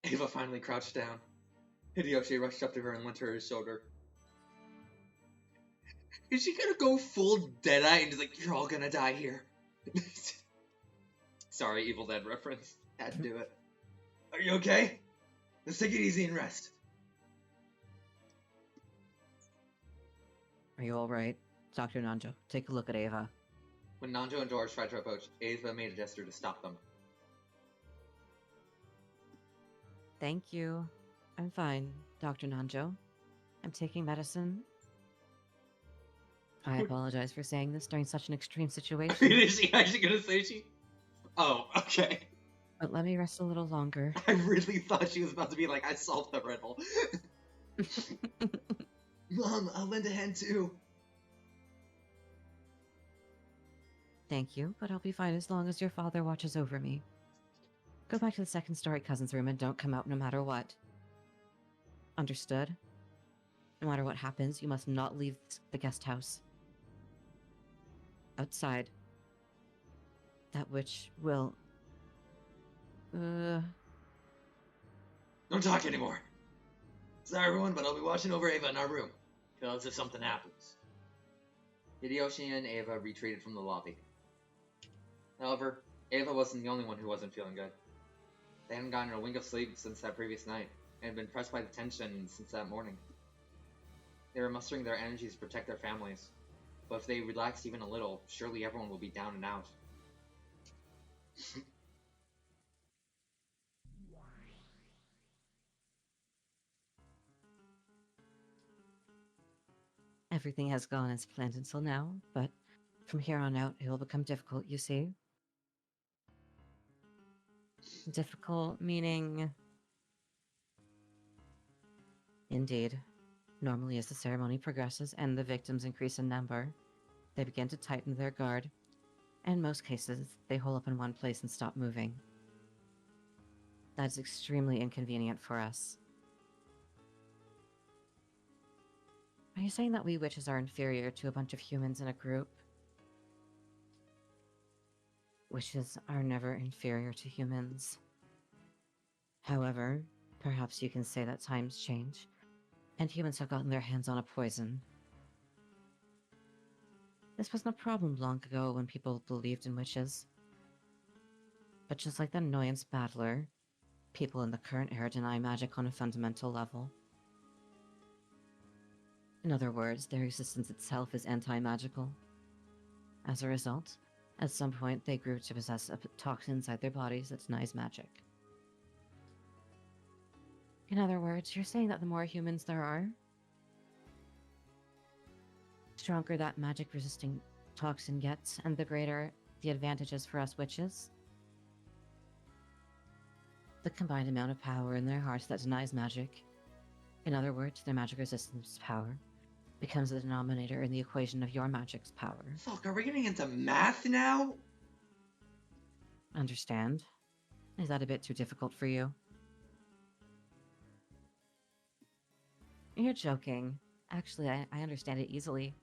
Ava finally crouched down. Hideyoshi rushed up to her and lent her his shoulder. Is she gonna go full Deadeye and just like, you're all gonna die here? Sorry, Evil Dead reference. Had to do it. Are you okay? Let's take it easy and rest. Are you alright? Dr. Nanjo, take a look at Ava. When Nanjo and George tried to approach, Ava made a gesture to stop them. Thank you. I'm fine, Dr. Nanjo. I'm taking medicine. I apologize for saying this during such an extreme situation, Is she actually gonna say she? Oh, okay. but let me rest a little longer. I really thought she was about to be like, I solved the riddle. Mom, I'll lend a hand too. Thank you, but I'll be fine as long as your father watches over me. Go back to the second-story cousin's room and don't come out no matter what. Understood? No matter what happens, you must not leave the guest house. Outside. That witch will... Don't talk anymore. Sorry, everyone, but I'll be watching over Ava in our room. Because if something happens. Hideyoshi and Ava retreated from the lobby. However, Ava wasn't the only one who wasn't feeling good. They hadn't gotten a wink of sleep since that previous night, and had been pressed by the tension since that morning. They were mustering their energies to protect their families, but if they relaxed even a little, surely everyone will be down and out. Everything has gone as planned until now, but from here on out, it will become difficult, you see. Difficult meaning... Indeed. Normally, as the ceremony progresses and the victims increase in number, they begin to tighten their guard, and in most cases, they hole up in one place and stop moving. That is extremely inconvenient for us. Are you saying that we witches are inferior to a bunch of humans in a group? Witches are never inferior to humans. However, perhaps you can say that times change, and humans have gotten their hands on a poison. This wasn't a problem long ago when people believed in witches. But just like the annoyance battler, people in the current era deny magic on a fundamental level. In other words, their existence itself is anti-magical. As a result, at some point they grew to possess a toxin inside their bodies that denies magic. In other words, you're saying that the more humans there are, stronger that magic-resisting toxin gets, and the greater the advantages for us witches. The combined amount of power in their hearts that denies magic, in other words, their magic resistance power, becomes the denominator in the equation of your magic's power. Fuck, are we getting into math now? Understand? Is that a bit too difficult for you? You're joking. Actually, I understand it easily.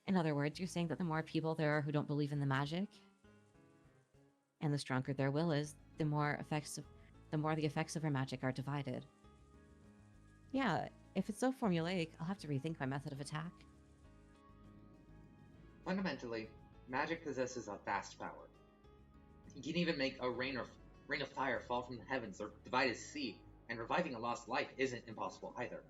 In other words, you're saying that the more people there are who don't believe in the magic, and the stronger their will is, the more the effects of our magic are divided. Yeah, if it's so formulaic, I'll have to rethink my method of attack. Fundamentally, magic possesses a vast power. You can even make a rain of fire fall from the heavens or divide a sea, and reviving a lost life isn't impossible either.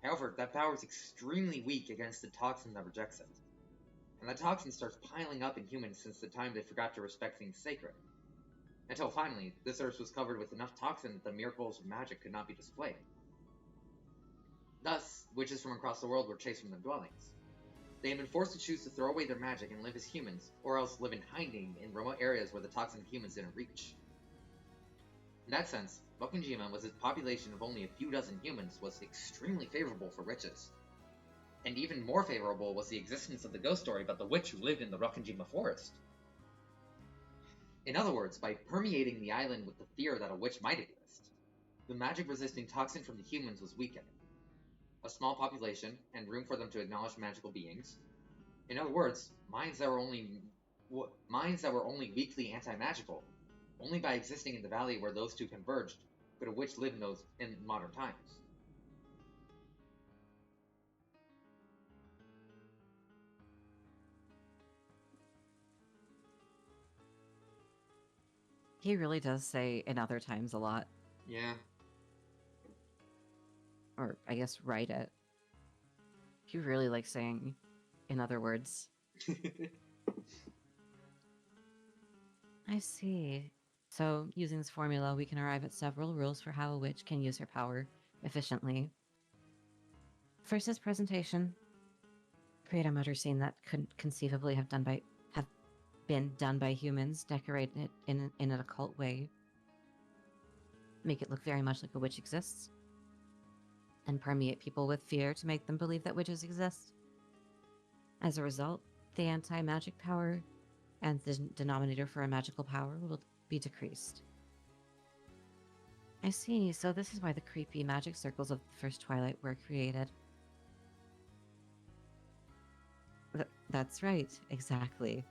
However, that power is extremely weak against the toxin that rejects it. And that toxin starts piling up in humans since the time they forgot to respect things sacred. Until finally, this earth was covered with enough toxin that the miracles of magic could not be displayed. Thus, witches from across the world were chased from their dwellings. They had been forced to choose to throw away their magic and live as humans, or else live in hiding in remote areas where the toxin humans didn't reach. In that sense, Rokkenjima, with its population of only a few dozen humans, was extremely favorable for witches. And even more favorable was the existence of the ghost story about the witch who lived in the Rokkenjima forest. In other words, by permeating the island with the fear that a witch might exist, the magic-resisting toxin from the humans was weakened. A small population, and room for them to acknowledge magical beings. In other words, minds that were only weakly anti-magical. Only by existing in the valley where those two converged could a witch live in modern times. He really does say in other times a lot. Yeah. Or, I guess, write it. He really likes saying, in other words. I see. So, using this formula, we can arrive at several rules for how a witch can use her power efficiently. First is presentation. create a murder scene that couldn't conceivably have been done by humans, decorate it in an occult way, make it look very much like a witch exists, and permeate people with fear to make them believe that witches exist. As a result, the anti-magic power and the denominator for a magical power will be decreased. I see, so this is why the creepy magic circles of the first Twilight were created. That's right, exactly.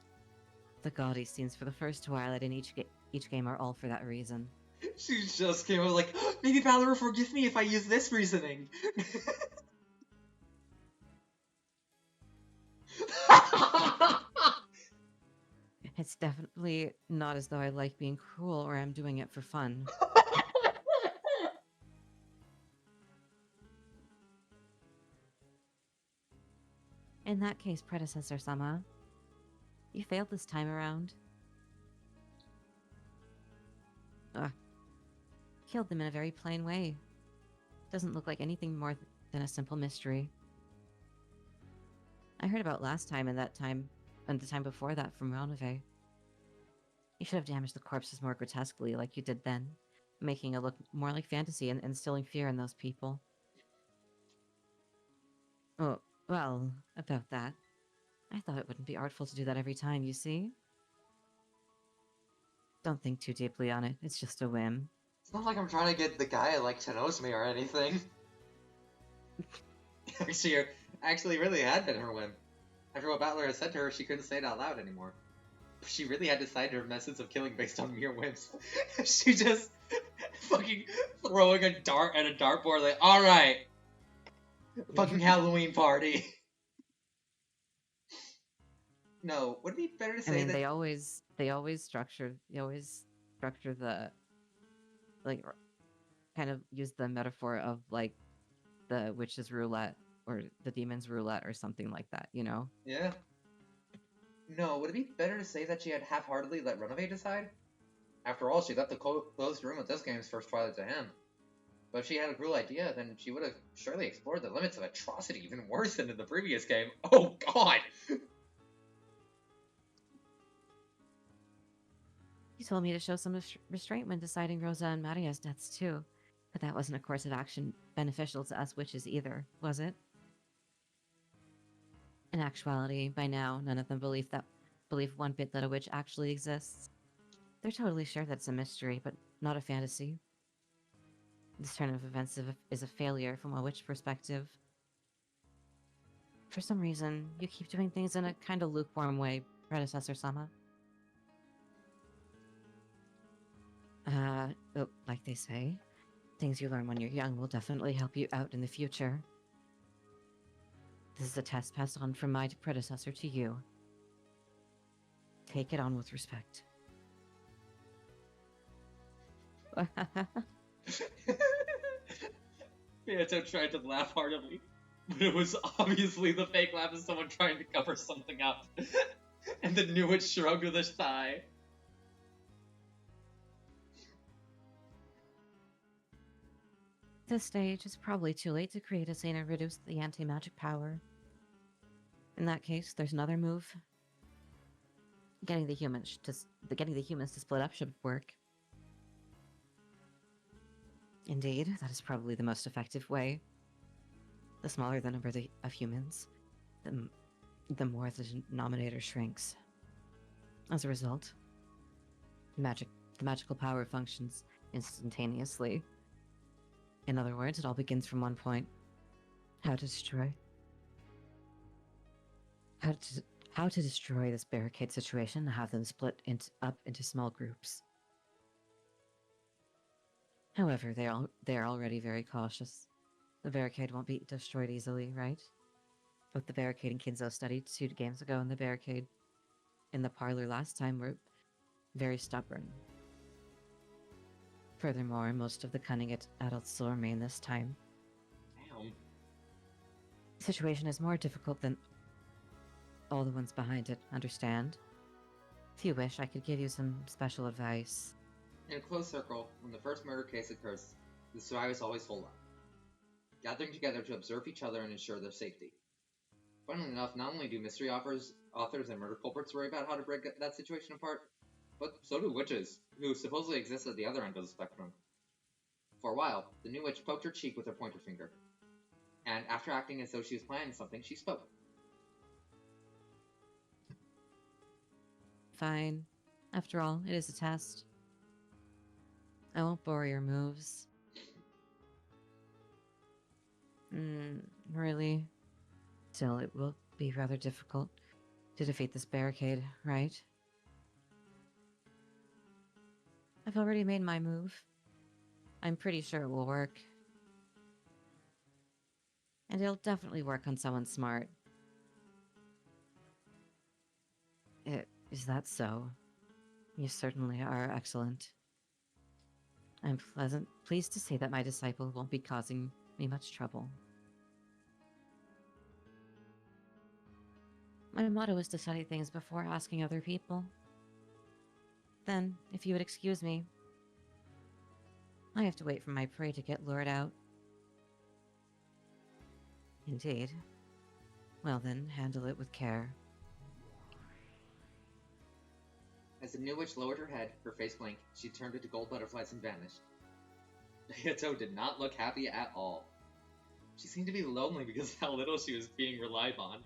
The gaudy scenes for the first Twilight in each game are all for that reason. She just came out like, maybe Valor will forgive me if I use this reasoning. It's definitely not as though I like being cruel or I'm doing it for fun. In that case, Predecessor Sama, you failed this time around. Killed them in a very plain way. Doesn't look like anything more than a simple mystery. I heard about last time and that time, and the time before that from Ronove. You should have damaged the corpses more grotesquely like you did then, making it look more like fantasy and instilling fear in those people. Oh, well, about that. I thought it wouldn't be artful to do that every time, you see? Don't think too deeply on it, it's just a whim. It's not like I'm trying to get the guy like to knows me or anything. Actually, really had been her whim. After what Battler had said to her, she couldn't say it out loud anymore. She really had decided her methods of killing based on mere whims. She just fucking throwing a dart at a dartboard like, alright! Fucking Halloween party. No, would it be better to say I mean, that... they always structure the, like, kind of use the metaphor of, like, the witch's roulette or the demon's roulette or something like that, you know? Yeah. No, would it be better to say that she had half-heartedly let Ronove decide? After all, she left the closed room with this game's first Twilight to him. But if she had a cruel idea, then she would have surely explored the limits of atrocity even worse than in the previous game. Oh god! You told me to show some restraint when deciding Rosa and Maria's deaths too. But that wasn't a course of action beneficial to us witches either, was it? In actuality, by now, none of them believe one bit that a witch actually exists. They're totally sure that it's a mystery, but not a fantasy. This turn of events is a failure from a witch perspective. For some reason, you keep doing things in a kind of lukewarm way, Predecessor Sama. Like they say, things you learn when you're young will definitely help you out in the future. This is a test passed on from my predecessor to you. Take it on with respect. Beato tried to laugh heartily, but it was obviously the fake laugh of someone trying to cover something up. And the new witch shrugged with a sigh. At this stage, it's probably too late to create a scene and reduce the anti-magic power. In that case, there's another move. Getting the humans to split up should work. Indeed, that is probably the most effective way. The smaller the number of humans, the more the denominator shrinks. As a result, the magical power functions instantaneously. In other words, it all begins from one point. How to destroy this barricade situation and have them split up into small groups. However, they are already very cautious. The barricade won't be destroyed easily, right? Both the barricade and Kinzo studied 2 games ago and the barricade in the parlor last time were very stubborn. Furthermore, most of the cunning adults still remain this time. Damn. The situation is more difficult than all the ones behind it, understand? If you wish, I could give you some special advice. In a closed circle, when the first murder case occurs, the survivors always hold up, gathering together to observe each other and ensure their safety. Funnily enough, not only do mystery authors and murder culprits worry about how to break that situation apart, but so do witches, who supposedly exist at the other end of the spectrum. For a while, the new witch poked her cheek with her pointer finger, and after acting as though she was planning something, she spoke. Fine. After all, it is a test. I won't bore your moves. Really? Still, it will be rather difficult to defeat this barricade, right? I've already made my move. I'm pretty sure it will work. And it'll definitely work on someone smart. Is that so? You certainly are excellent. I'm pleased to say that my disciple won't be causing me much trouble. My motto is to study things before asking other people. Then, if you would excuse me, I have to wait for my prey to get lured out. Indeed. Well then, handle it with care. As the new witch lowered her head, her face blinked, she turned into gold butterflies and vanished. Hayato did not look happy at all. She seemed to be lonely because of how little she was being relied on.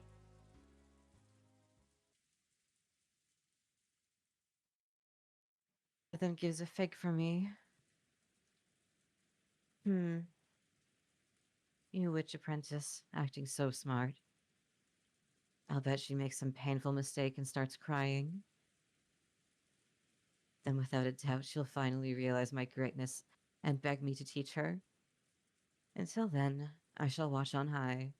Them gives a fig for me. You witch apprentice, acting so smart. I'll bet she makes some painful mistake and starts crying. Then without a doubt she'll finally realize my greatness and beg me to teach her. Until then, I shall watch on high.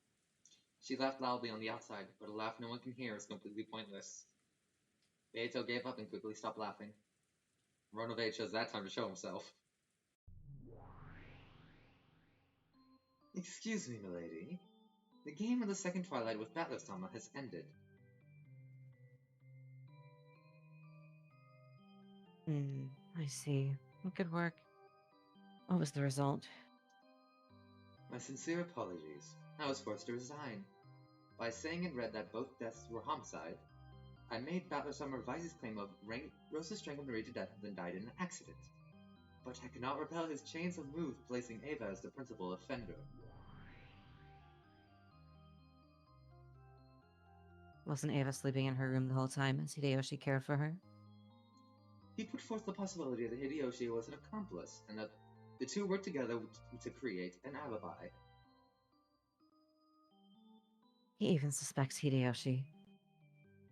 She laughed loudly on the outside, but a laugh no one can hear is completely pointless. Beato gave up and quickly stopped laughing. Ronovate chose that time to show himself. Excuse me, milady. The game of the second Twilight with Battler-sama has ended. I see. Good work. What was the result? My sincere apologies. I was forced to resign. By saying in red that both deaths were homicide, I made Battler-sama revise his claim of Rosa strangled Marie to death and then died in an accident. But I could not repel his chains of moves placing Ava as the principal offender. Wasn't Ava sleeping in her room the whole time as Hideyoshi cared for her? He put forth the possibility that Hideyoshi was an accomplice, and that the two worked together to create an alibi. He even suspects Hideyoshi.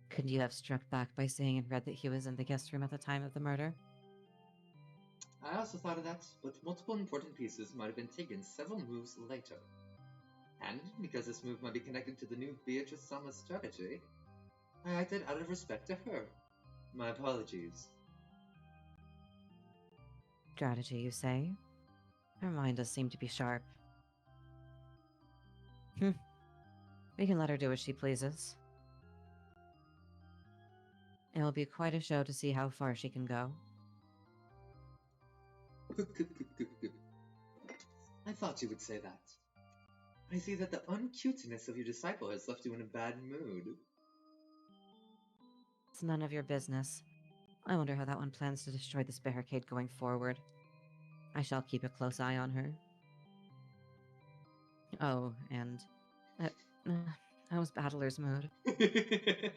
Couldn't you have struck back by saying in red that he was in the guest room at the time of the murder? I also thought of that, but multiple important pieces might have been taken several moves later. And, because this move might be connected to the new Beatrice-sama's strategy, I acted out of respect to her. My apologies. Strategy, you say? Her mind does seem to be sharp. We can let her do as she pleases. It will be quite a show to see how far she can go. I thought you would say that. I see that the uncuteness of your disciple has left you in a bad mood. It's none of your business. I wonder how that one plans to destroy this barricade going forward. I shall keep a close eye on her. Oh, and... how was Battler's mood? It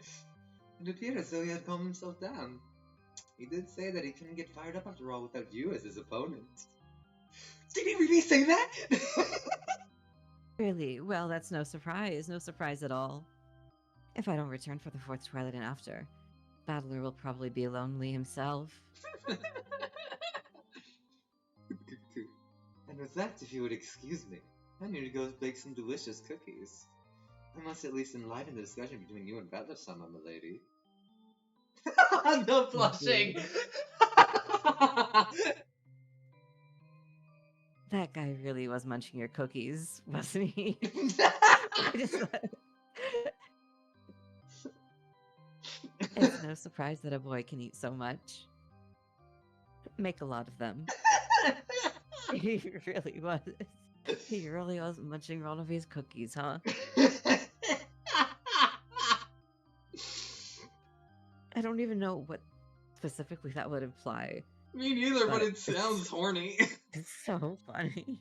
appeared as though he had calmed himself down. He did say that he couldn't get fired up after all without you as his opponent. Did he really say that? Really? Well, that's no surprise. No surprise at all. If I don't return for the fourth Twilight and after, Battler will probably be lonely himself. And with that, if you would excuse me, I need to go bake some delicious cookies. I must at least enliven the discussion between you and Battler-sama, milady. No blushing! That guy really was munching your cookies, wasn't he? It's no surprise that a boy can eat so much. Make a lot of them. He really was. He really was munching all of his cookies, huh? I don't even know what specifically that would imply. Me neither, but But it sounds horny. It's so funny.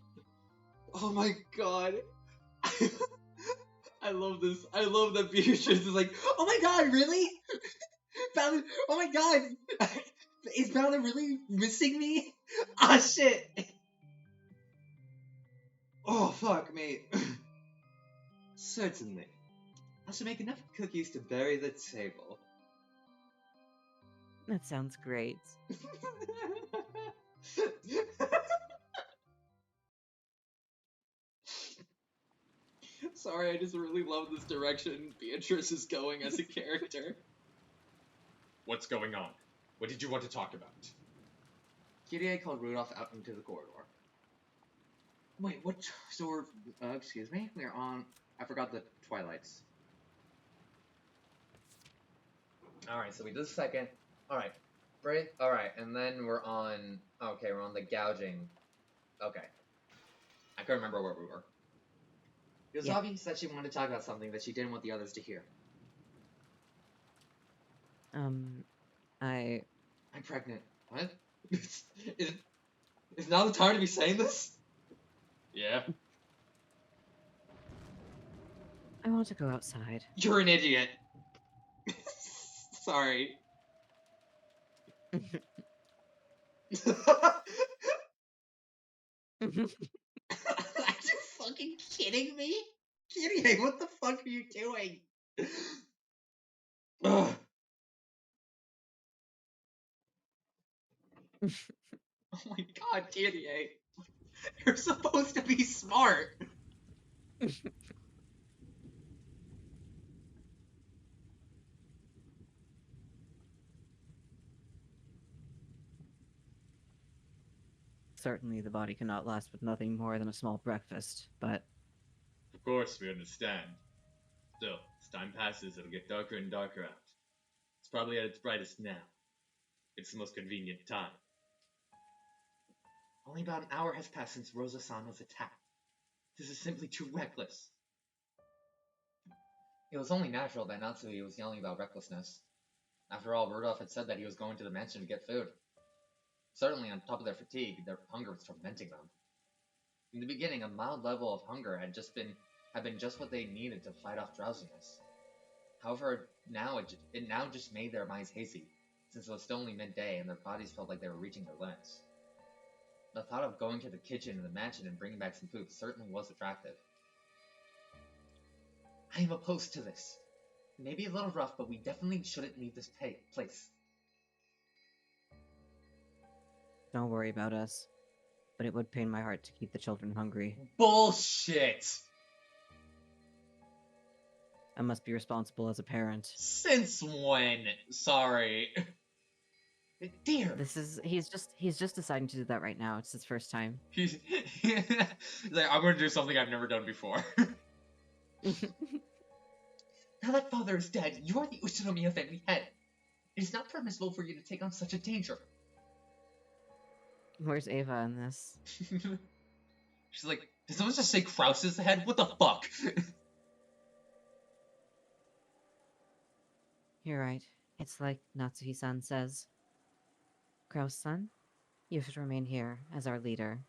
Oh my god. I love this. I love that Beatrice is like, oh my god, really? Balin, oh my god. Is Balin really missing me? Ah, shit. Oh, fuck, mate. Certainly. I should make enough cookies to bury the table. That sounds great. Sorry, I just really love this direction Beatrice is going as a character. What's going on? What did you want to talk about? Kyrie called Rudolph out into the corridor. Wait, what sort excuse me? We're on... I forgot the Twilights. Alright, so we did the second. Alright. Alright, and then we're on... Okay, we're on the gouging. Okay. I couldn't remember where we were. It was obvious that she wanted to talk about something that she didn't want the others to hear. I'm pregnant. What? is now the time to be saying this? Yeah? I want to go outside. You're an idiot. Sorry. Are you fucking kidding me? Kyrie, what the fuck are you doing? Ugh. Oh my god, Kyrie. You're supposed to be smart. Certainly the body cannot last with nothing more than a small breakfast, but Of course, we understand. Still, as time passes, it'll get darker and darker out. It's probably at its brightest now. It's the most convenient time. Only about an hour has passed since Rosa-san was attacked. This is simply too reckless. It was only natural that Natsui was yelling about recklessness. After all, Rudolph had said that he was going to the mansion to get food. Certainly, on top of their fatigue, their hunger was tormenting them. In the beginning, a mild level of hunger had been just what they needed to fight off drowsiness. However, it now just made their minds hazy, since it was still only midday and their bodies felt like they were reaching their limits. The thought of going to the kitchen in the mansion and bringing back some food certainly was attractive. I am opposed to this. It may be a little rough, but we definitely shouldn't leave this place. don't worry about us. But it would pain my heart to keep the children hungry. Bullshit! I must be responsible as a parent. Since when? Sorry. Dear. He's just deciding to do that right now. It's his first time. He's like, I'm gonna do something I've never done before. Now that father is dead, you are the Utsunomiya family head. It is not permissible for you to take on such a danger. Where's Ava in this? She's like, did someone just say Krause's head? What the fuck? You're right. It's like Natsuhi-san says. Kraus-san, you should remain here as our leader.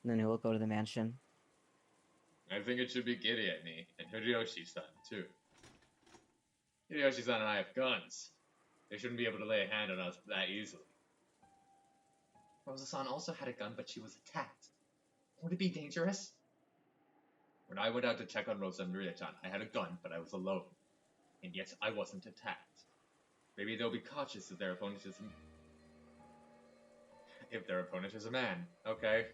Then he will go to the mansion. I think it should be Gideon and Hideyoshi-san, too. Hideyoshi-san and I have guns. They shouldn't be able to lay a hand on us that easily. Rosa-san also had a gun, but she was attacked. Would it be dangerous? When I went out to check on Rosa and Ria-chan, I had a gun, but I was alone. And yet I wasn't attacked. Maybe they'll be cautious if their opponent is a man, okay?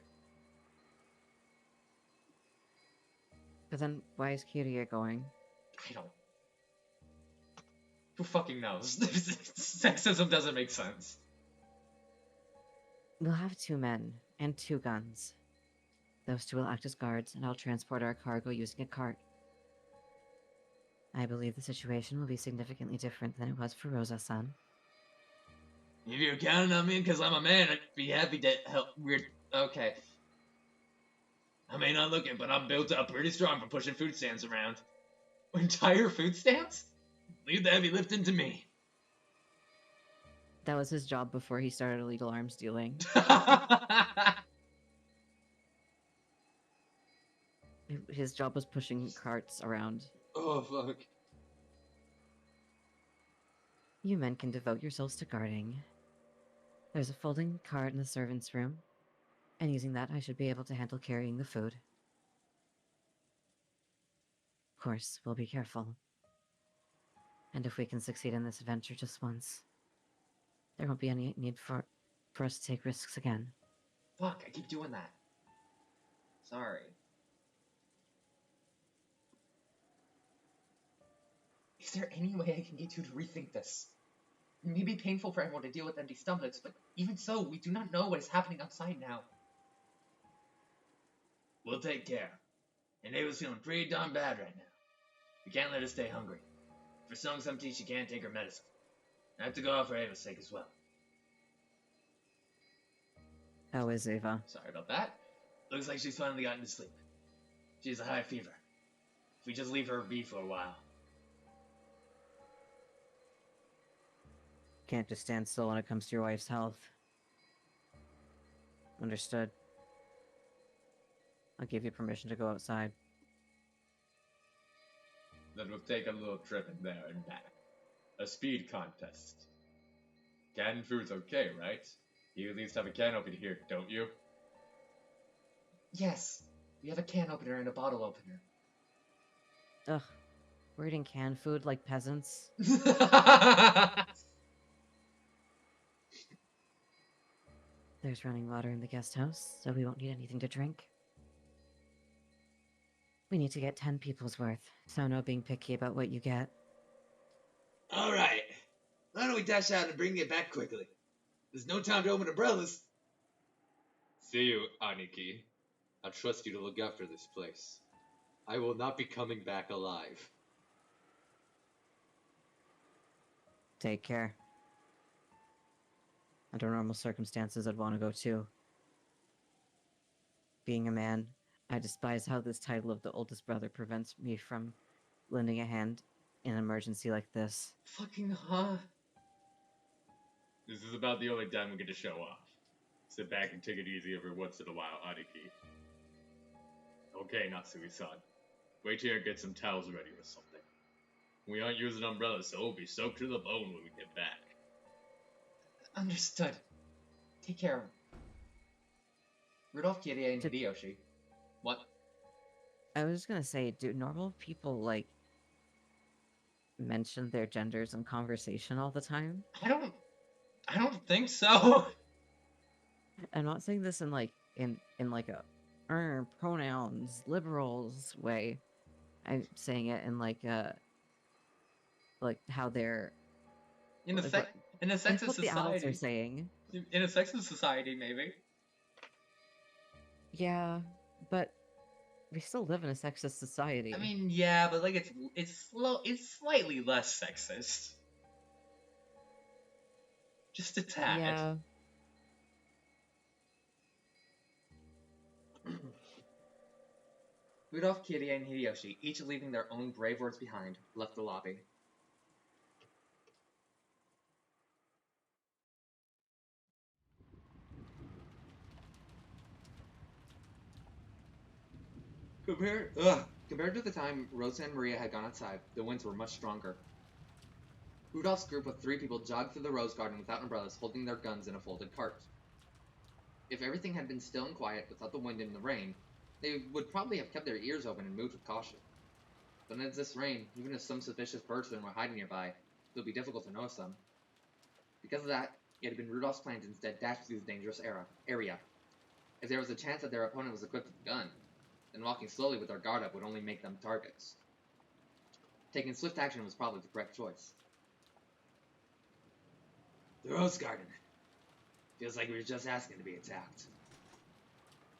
But then, why is Kiria going? I don't... Who fucking knows? Sexism doesn't make sense. We'll have 2 men and 2 guns. Those 2 will act as guards, and I'll transport our cargo using a cart. I believe the situation will be significantly different than it was for Rosa-san. If you're counting on me because I'm a man, I'd be happy to help. Okay. I may not look it, but I'm built up pretty strong for pushing food stands around. Entire food stamps? Leave the heavy lifting to me. That was his job before he started illegal arms dealing. His job was pushing carts around. Oh, fuck. You men can devote yourselves to guarding. There's a folding cart in the servants' room, and using that I should be able to handle carrying the food. Of course, we'll be careful. And if we can succeed in this adventure just once, there won't be any need for us to take risks again. Fuck, I keep doing that. Sorry. Is there any way I can get you to rethink this? It may be painful for everyone to deal with empty stomachs, but even so, we do not know what is happening outside now. We'll take care. And Ava's feeling pretty darn bad right now. We can't let her stay hungry. For Sung's empty, she can't take her medicine. I have to go out for Ava's sake as well. How is Ava? Sorry about that. Looks like she's finally gotten to sleep. She has a high fever. If we just leave her be for a while. Can't just stand still when it comes to your wife's health. Understood. I'll give you permission to go outside. Then we'll take a little trip in there and back. A speed contest. Canned food's okay, right? You at least have a can opener here, don't you? Yes, we have a can opener and a bottle opener. Ugh. We're eating canned food like peasants. There's running water in the guest house, so we won't need anything to drink. We need to get 10 people's worth, so no being picky about what you get. Alright. Why don't we dash out and bring it back quickly? There's no time to open umbrellas. See you, Aniki. I trust you to look after this place. I will not be coming back alive. Take care. Under normal circumstances, I'd want to go too. Being a man, I despise how this title of the oldest brother prevents me from lending a hand in an emergency like this. Fucking huh? This is about the only time we get to show off. Sit back and take it easy every once in a while, Aniki. Okay, Natsui-san. Wait here and get some towels ready or something. We aren't using umbrellas, so we'll be soaked to the bone when we get back. Understood. Take care. Rudolph, Kirie, and Hideyoshi. What? I was gonna say, do normal people, like, mention their genders in conversation all the time? I don't think so. I'm not saying this in like like a pronouns liberals way. I'm saying it in like how they're In a like, sexist what the adults are society. saying. In a sexist society, maybe. Yeah, but we still live in a sexist society. I mean, yeah, but like it's slightly less sexist. Just a tad. yeah. Rudolph, Kirie, and Hideyoshi, each leaving their own brave words behind, left the lobby. Compared to the time Rosa and Maria had gone outside, the winds were much stronger. Rudolph's group of 3 people jogged through the rose garden without umbrellas, holding their guns in a folded cart. If everything had been still and quiet without the wind and the rain, they would probably have kept their ears open and moved with caution. But amidst this rain, even if some suspicious birdsmen were hiding nearby, it would be difficult to notice them. Because of that, it had been Rudolph's plan to instead dash through the dangerous area. If there was a chance that their opponent was equipped with a gun, then walking slowly with their guard up would only make them targets. Taking swift action was probably the correct choice. The rose garden. Feels like we were just asking to be attacked.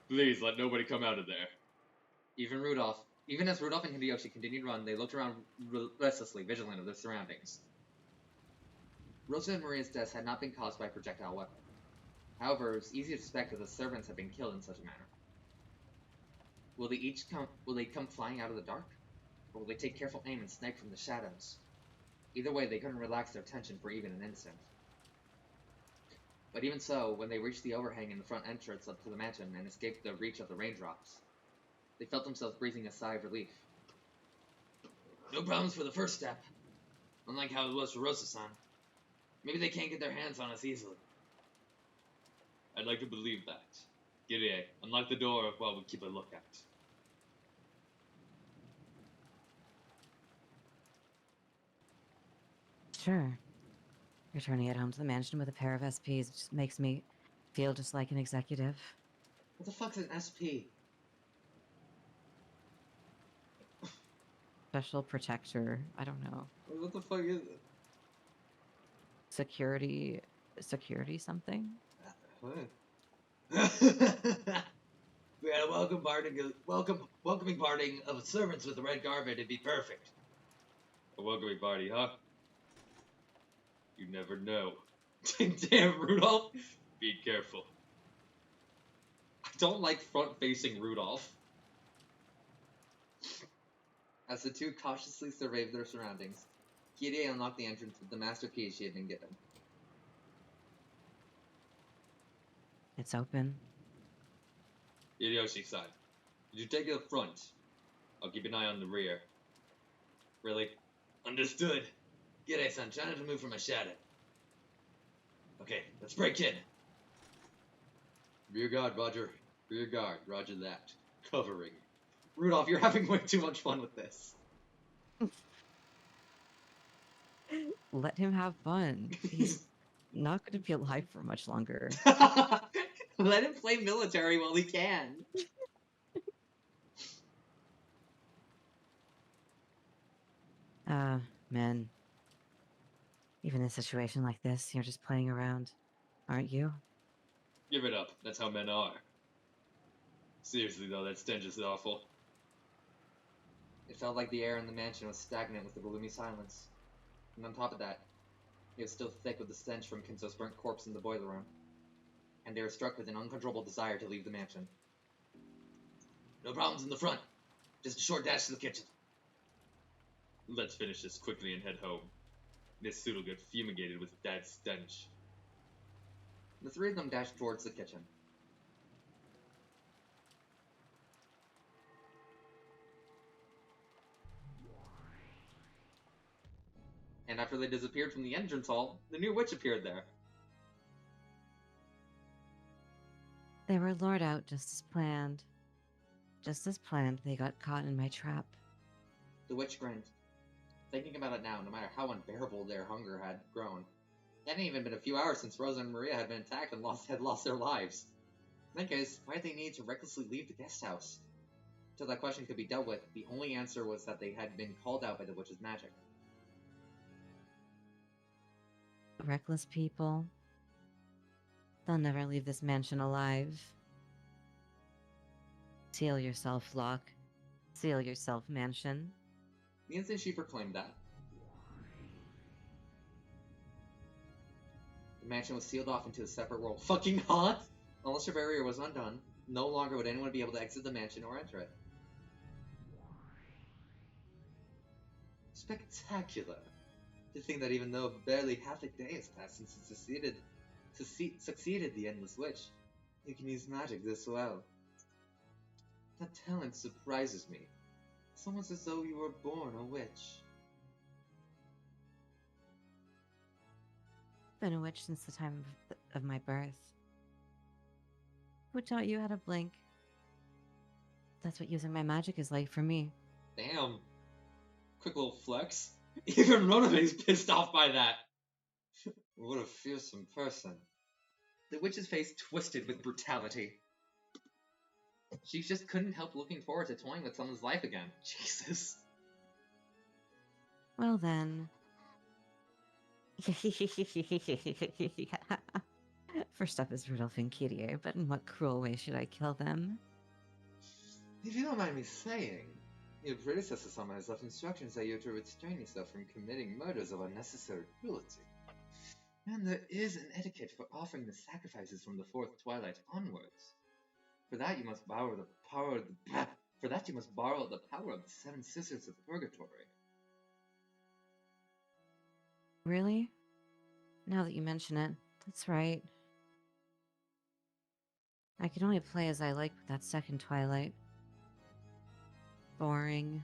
Please, let nobody come out of there. Even as Rudolph and Hideyoshi continued to run, they looked around restlessly, vigilant of their surroundings. Rosa and Maria's deaths had not been caused by a projectile weapon. However, it was easy to suspect that the servants had been killed in such a manner. Will they come flying out of the dark? or will they take careful aim and snipe from the shadows? Either way, they couldn't relax their tension for even an instant. But even so, when they reached the overhang in the front entrance up to the mansion and escaped the reach of the raindrops, they felt themselves breathing a sigh of relief. No problems for the first step, unlike how it was for Rosa-san. Maybe they can't get their hands on us easily. I'd like to believe that. Kirie, unlock the door while we keep a lookout. Sure. Returning at home to the mansion with a pair of SPs just makes me feel just like an executive. What the fuck's an SP? Special protector. I don't know. What the fuck is it? Security something? We had a welcoming parting of servants with the red garment. It'd be perfect. A welcoming party, huh? You never know. Damn, Rudolph! Be careful. I don't like front-facing Rudolph. As the two cautiously surveyed their surroundings, Kirie unlocked the entrance with the master key she had been given. It's open. Hideyoshi-san, did you take the front? I'll keep an eye on the rear. Really? Understood. Kirie-san, try not to move from a shadow. Okay, let's break in. Rear guard, Roger. Rear guard, Roger that. Covering. Rudolph, you're having way too much fun with this. Let him have fun. He's not going to be alive for much longer. Let him play military while he can. Men. Even in a situation like this, you're just playing around, aren't you? Give it up. That's how men are. Seriously, though, that stench is awful. It felt like the air in the mansion was stagnant with the gloomy silence. And on top of that, it was still thick with the stench from Kinzo's burnt corpse in the boiler room. And they were struck with an uncontrollable desire to leave the mansion. No problems in the front. Just a short dash to the kitchen. Let's finish this quickly and head home. This suit will get fumigated with that stench. The three of them dashed towards the kitchen. And after they disappeared from the entrance hall, the new witch appeared there. They were lured out just as planned. Just as planned, they got caught in my trap. The witch grinned. Thinking about it now, no matter how unbearable their hunger had grown, it hadn't even been a few hours since Rosa and Maria had been attacked and had lost their lives. In that case, why did they need to recklessly leave the guest house? Until that question could be dealt with, the only answer was that they had been called out by the witch's magic. Reckless people. They'll never leave this mansion alive. Seal yourself, Locke. Seal yourself, mansion. The instant she proclaimed that, the mansion was sealed off into a separate world. Fucking hot! Unless your barrier was undone, no longer would anyone be able to exit the mansion or enter it. Spectacular! To think that even though barely half a day has passed since it succeeded the Endless Witch, you can use magic this well. That talent surprises me. It's almost as though you were born a witch. Been a witch since the time of my birth. Who taught you how to blink? That's what using my magic is like for me. Damn. Quick little flex. Even Ronabe's pissed off by that. What a fearsome person. The witch's face twisted with brutality. She just couldn't help looking forward to toying with someone's life again. Jesus. Well then. First up is Rudolph and Kirie, but in what cruel way should I kill them? If you don't mind me saying, your predecessor someone has left instructions that you are to restrain yourself from committing murders of unnecessary cruelty. And there is an etiquette for offering the sacrifices from the fourth twilight onwards. For that you must borrow the power of the For that you must borrow the power of the 7 Sisters of Purgatory. Really? Now that you mention it, that's right. I can only play as I like with that second Twilight. Boring.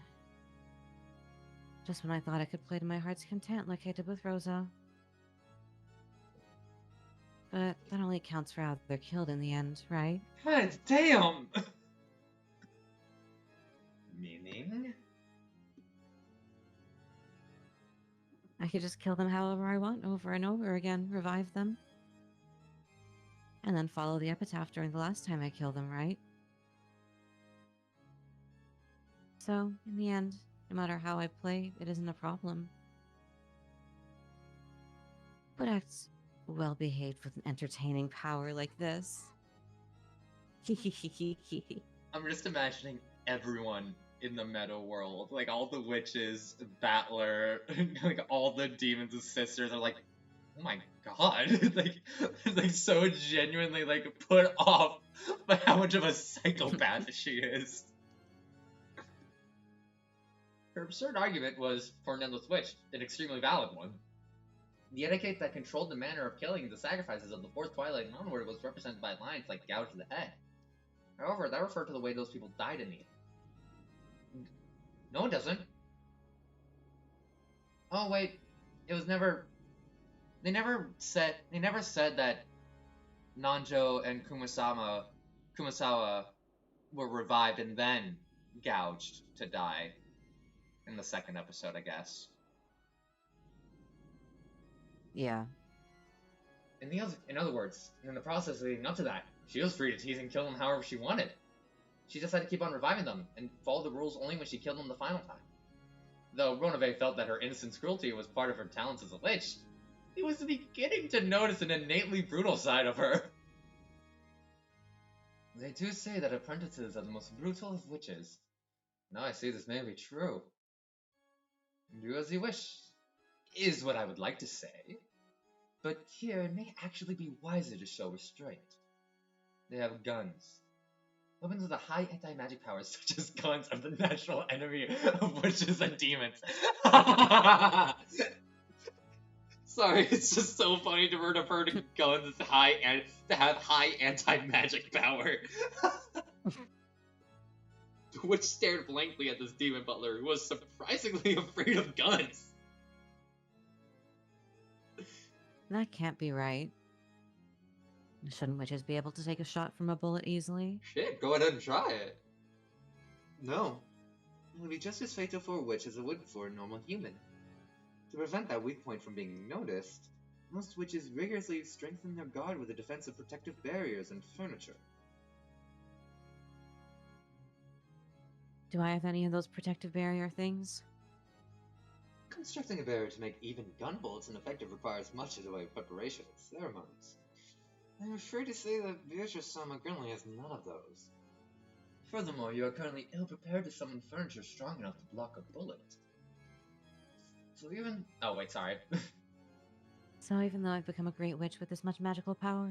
Just when I thought I could play to my heart's content like I did with Rosa. But that only counts for how they're killed in the end, right? God damn! Meaning? I could just kill them however I want, over and over again, revive them. And then follow the epitaph during the last time I kill them, right? So, in the end, no matter how I play, it isn't a problem. But act well behaved with an entertaining power like this. I'm just imagining everyone in the meta world, like all the witches, Battler, like all the demons and sisters are like, oh my god, like so genuinely like put off by how much of a psychopath she is. Her absurd argument was, for an endless witch, an extremely valid one. The etiquette that controlled the manner of killing the sacrifices of the fourth Twilight and onward was represented by lines like gouge to the head. However, that referred to the way those people died in the end. No, it doesn't. Oh wait, it was never. They never said that Nanjo and Kumasawa were revived and then gouged to die in the second episode, I guess. Yeah. In other words, in the process leading up to that, she was free to tease and kill them however she wanted. She just had to keep on reviving them, and follow the rules only when she killed them the final time. Though Ronove felt that her innocent cruelty was part of her talents as a witch, he was beginning to notice an innately brutal side of her. They do say that apprentices are the most brutal of witches. Now I see this may be true. Do as you wish, is what I would like to say. But here it may actually be wiser to show restraint. They have guns. Weapons with a high anti-magic powers, such as guns, are the natural enemy of witches and demons. Sorry, it's just so funny to refer to guns as high and to have high anti-magic power. The witch stared blankly at this demon butler, who was surprisingly afraid of guns. That can't be right. Shouldn't witches be able to take a shot from a bullet easily? Shit, go ahead and try it. No. It would be just as fatal for a witch as it would for a normal human. To prevent that weak point from being noticed, most witches rigorously strengthen their guard with a defense of protective barriers and furniture. Do I have any of those protective barrier things? Constructing a barrier to make even gun bullets ineffective requires much in the way of preparation and ceremonies. I'm afraid to say that Beatrice-sama currently has none of those. Furthermore, you are currently ill-prepared to summon furniture strong enough to block a bullet. So even... Oh, wait, sorry. So even though I've become a great witch with this much magical power,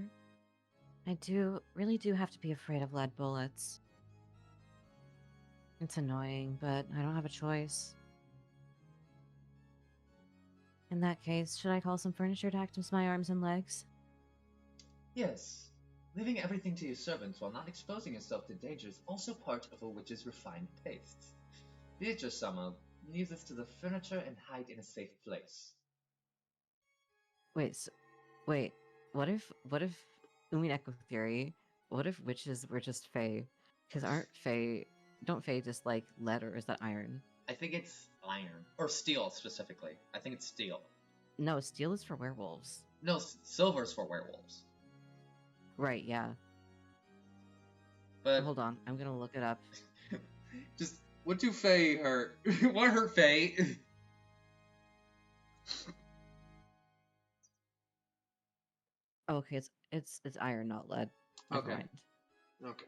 I really do have to be afraid of lead bullets. It's annoying, but I don't have a choice. In that case, should I call some furniture to act as my arms and legs? Yes. Leaving everything to your servants while not exposing yourself to danger is also part of a witch's refined tastes. Beatrice-sama, leave this to the furniture and hide in a safe place. Wait, what if Umineko theory, what if witches were just fae? Because don't fae just like lead, or is that iron? I think it's iron. Or steel, specifically. I think it's steel. No, steel is for werewolves. No, silver's for werewolves. Right, yeah. But Hold on, I'm gonna look it up. just, what do fae hurt? What hurt fae? Oh, okay, it's iron, not lead. Never Okay. mind. Okay.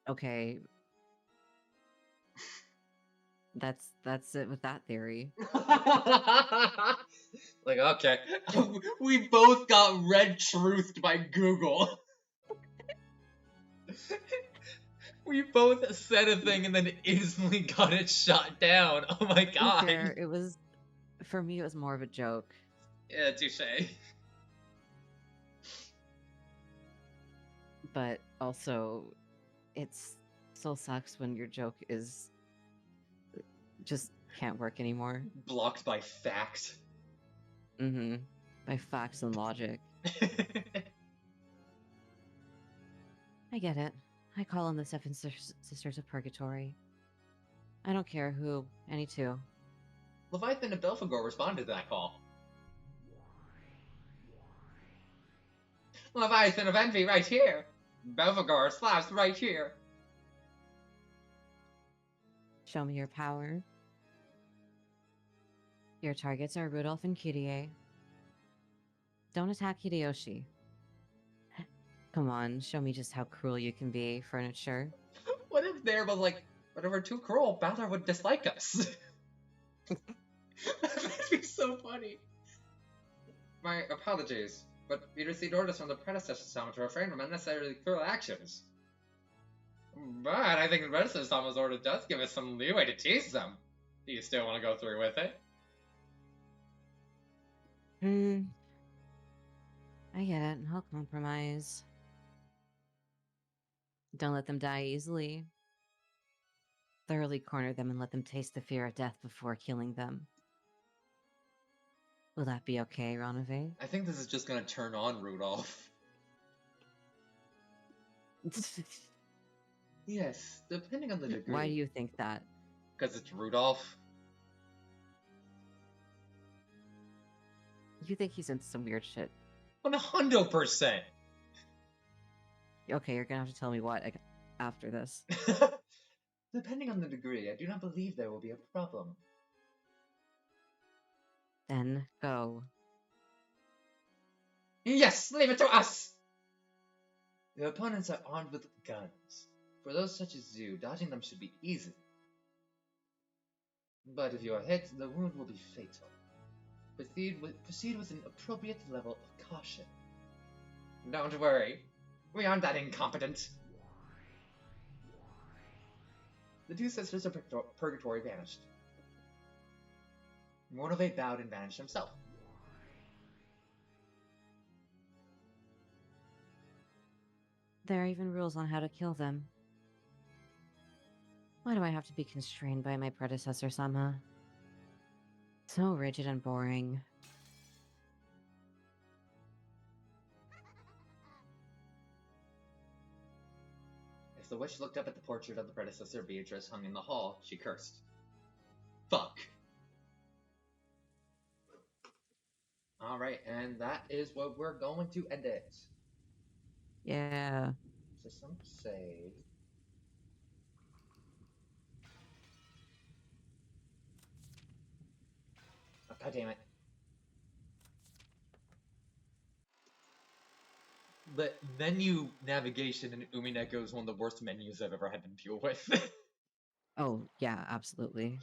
Okay. That's it with that theory. Like, okay. We both got red truthed by Google. We both said a thing and then instantly got it shot down. Oh my To be god. fair, it was for me. It was more of a joke, Yeah, touche. but also, it's still sucks when your joke is just can't work anymore. Blocked by fact. Mm-hmm. By facts and logic. I get it. I call on the Seven Sisters of Purgatory. I don't care who, any two. Leviathan and Belphegor responded to that call. Leviathan of Envy right here. Belphegor slaps right here. Show me your power. Your targets are Rudolph and Kirie. Don't attack Hideyoshi. Come on, show me just how cruel you can be, furniture. What if there was like, but if we're too cruel, Balor would dislike us? That'd be so funny. My apologies, but we received orders from the predecessor summon to refrain from unnecessarily cruel actions. But I think the predecessor summon's order does give us some leeway to tease them. Do you still want to go through with it? I get it. I'll compromise. Don't let them die easily. Thoroughly corner them and let them taste the fear of death before killing them. Will that be okay, Ronove? I think this is just gonna turn on Rudolph. Yes, depending on the degree. Why do you think that? Because it's Rudolph. You think he's into some weird shit. 100%! Okay, you're gonna have to tell me what after this. Depending on the degree, I do not believe there will be a problem. Then go. Yes, leave it to us! Your opponents are armed with guns. For those such as you, dodging them should be easy. But if you are hit, the wound will be fatal. Proceed with an appropriate level of caution. Don't worry, we aren't that incompetent. The two sisters of Purgatory vanished. Mornove bowed and vanished himself. There are even rules on how to kill them. Why do I have to be constrained by my predecessor, Sama? So rigid and boring. As the witch looked up at the portrait of the predecessor Beatrice hung in the hall, she cursed. Fuck. Alright, and that is what we're going to end it. Yeah. System save. Oh, God damn it. The menu navigation in Umineko is one of the worst menus I've ever had to deal with. Oh, yeah, absolutely.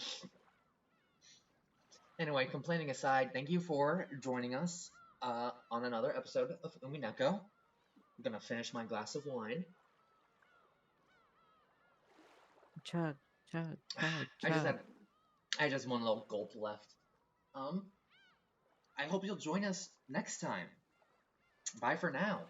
Anyway, complaining aside, thank you for joining us on another episode of Umineko. I'm gonna finish my glass of wine. Chug, chug, chug, chug. I just one little gulp left. I hope you'll join us next time. Bye for now.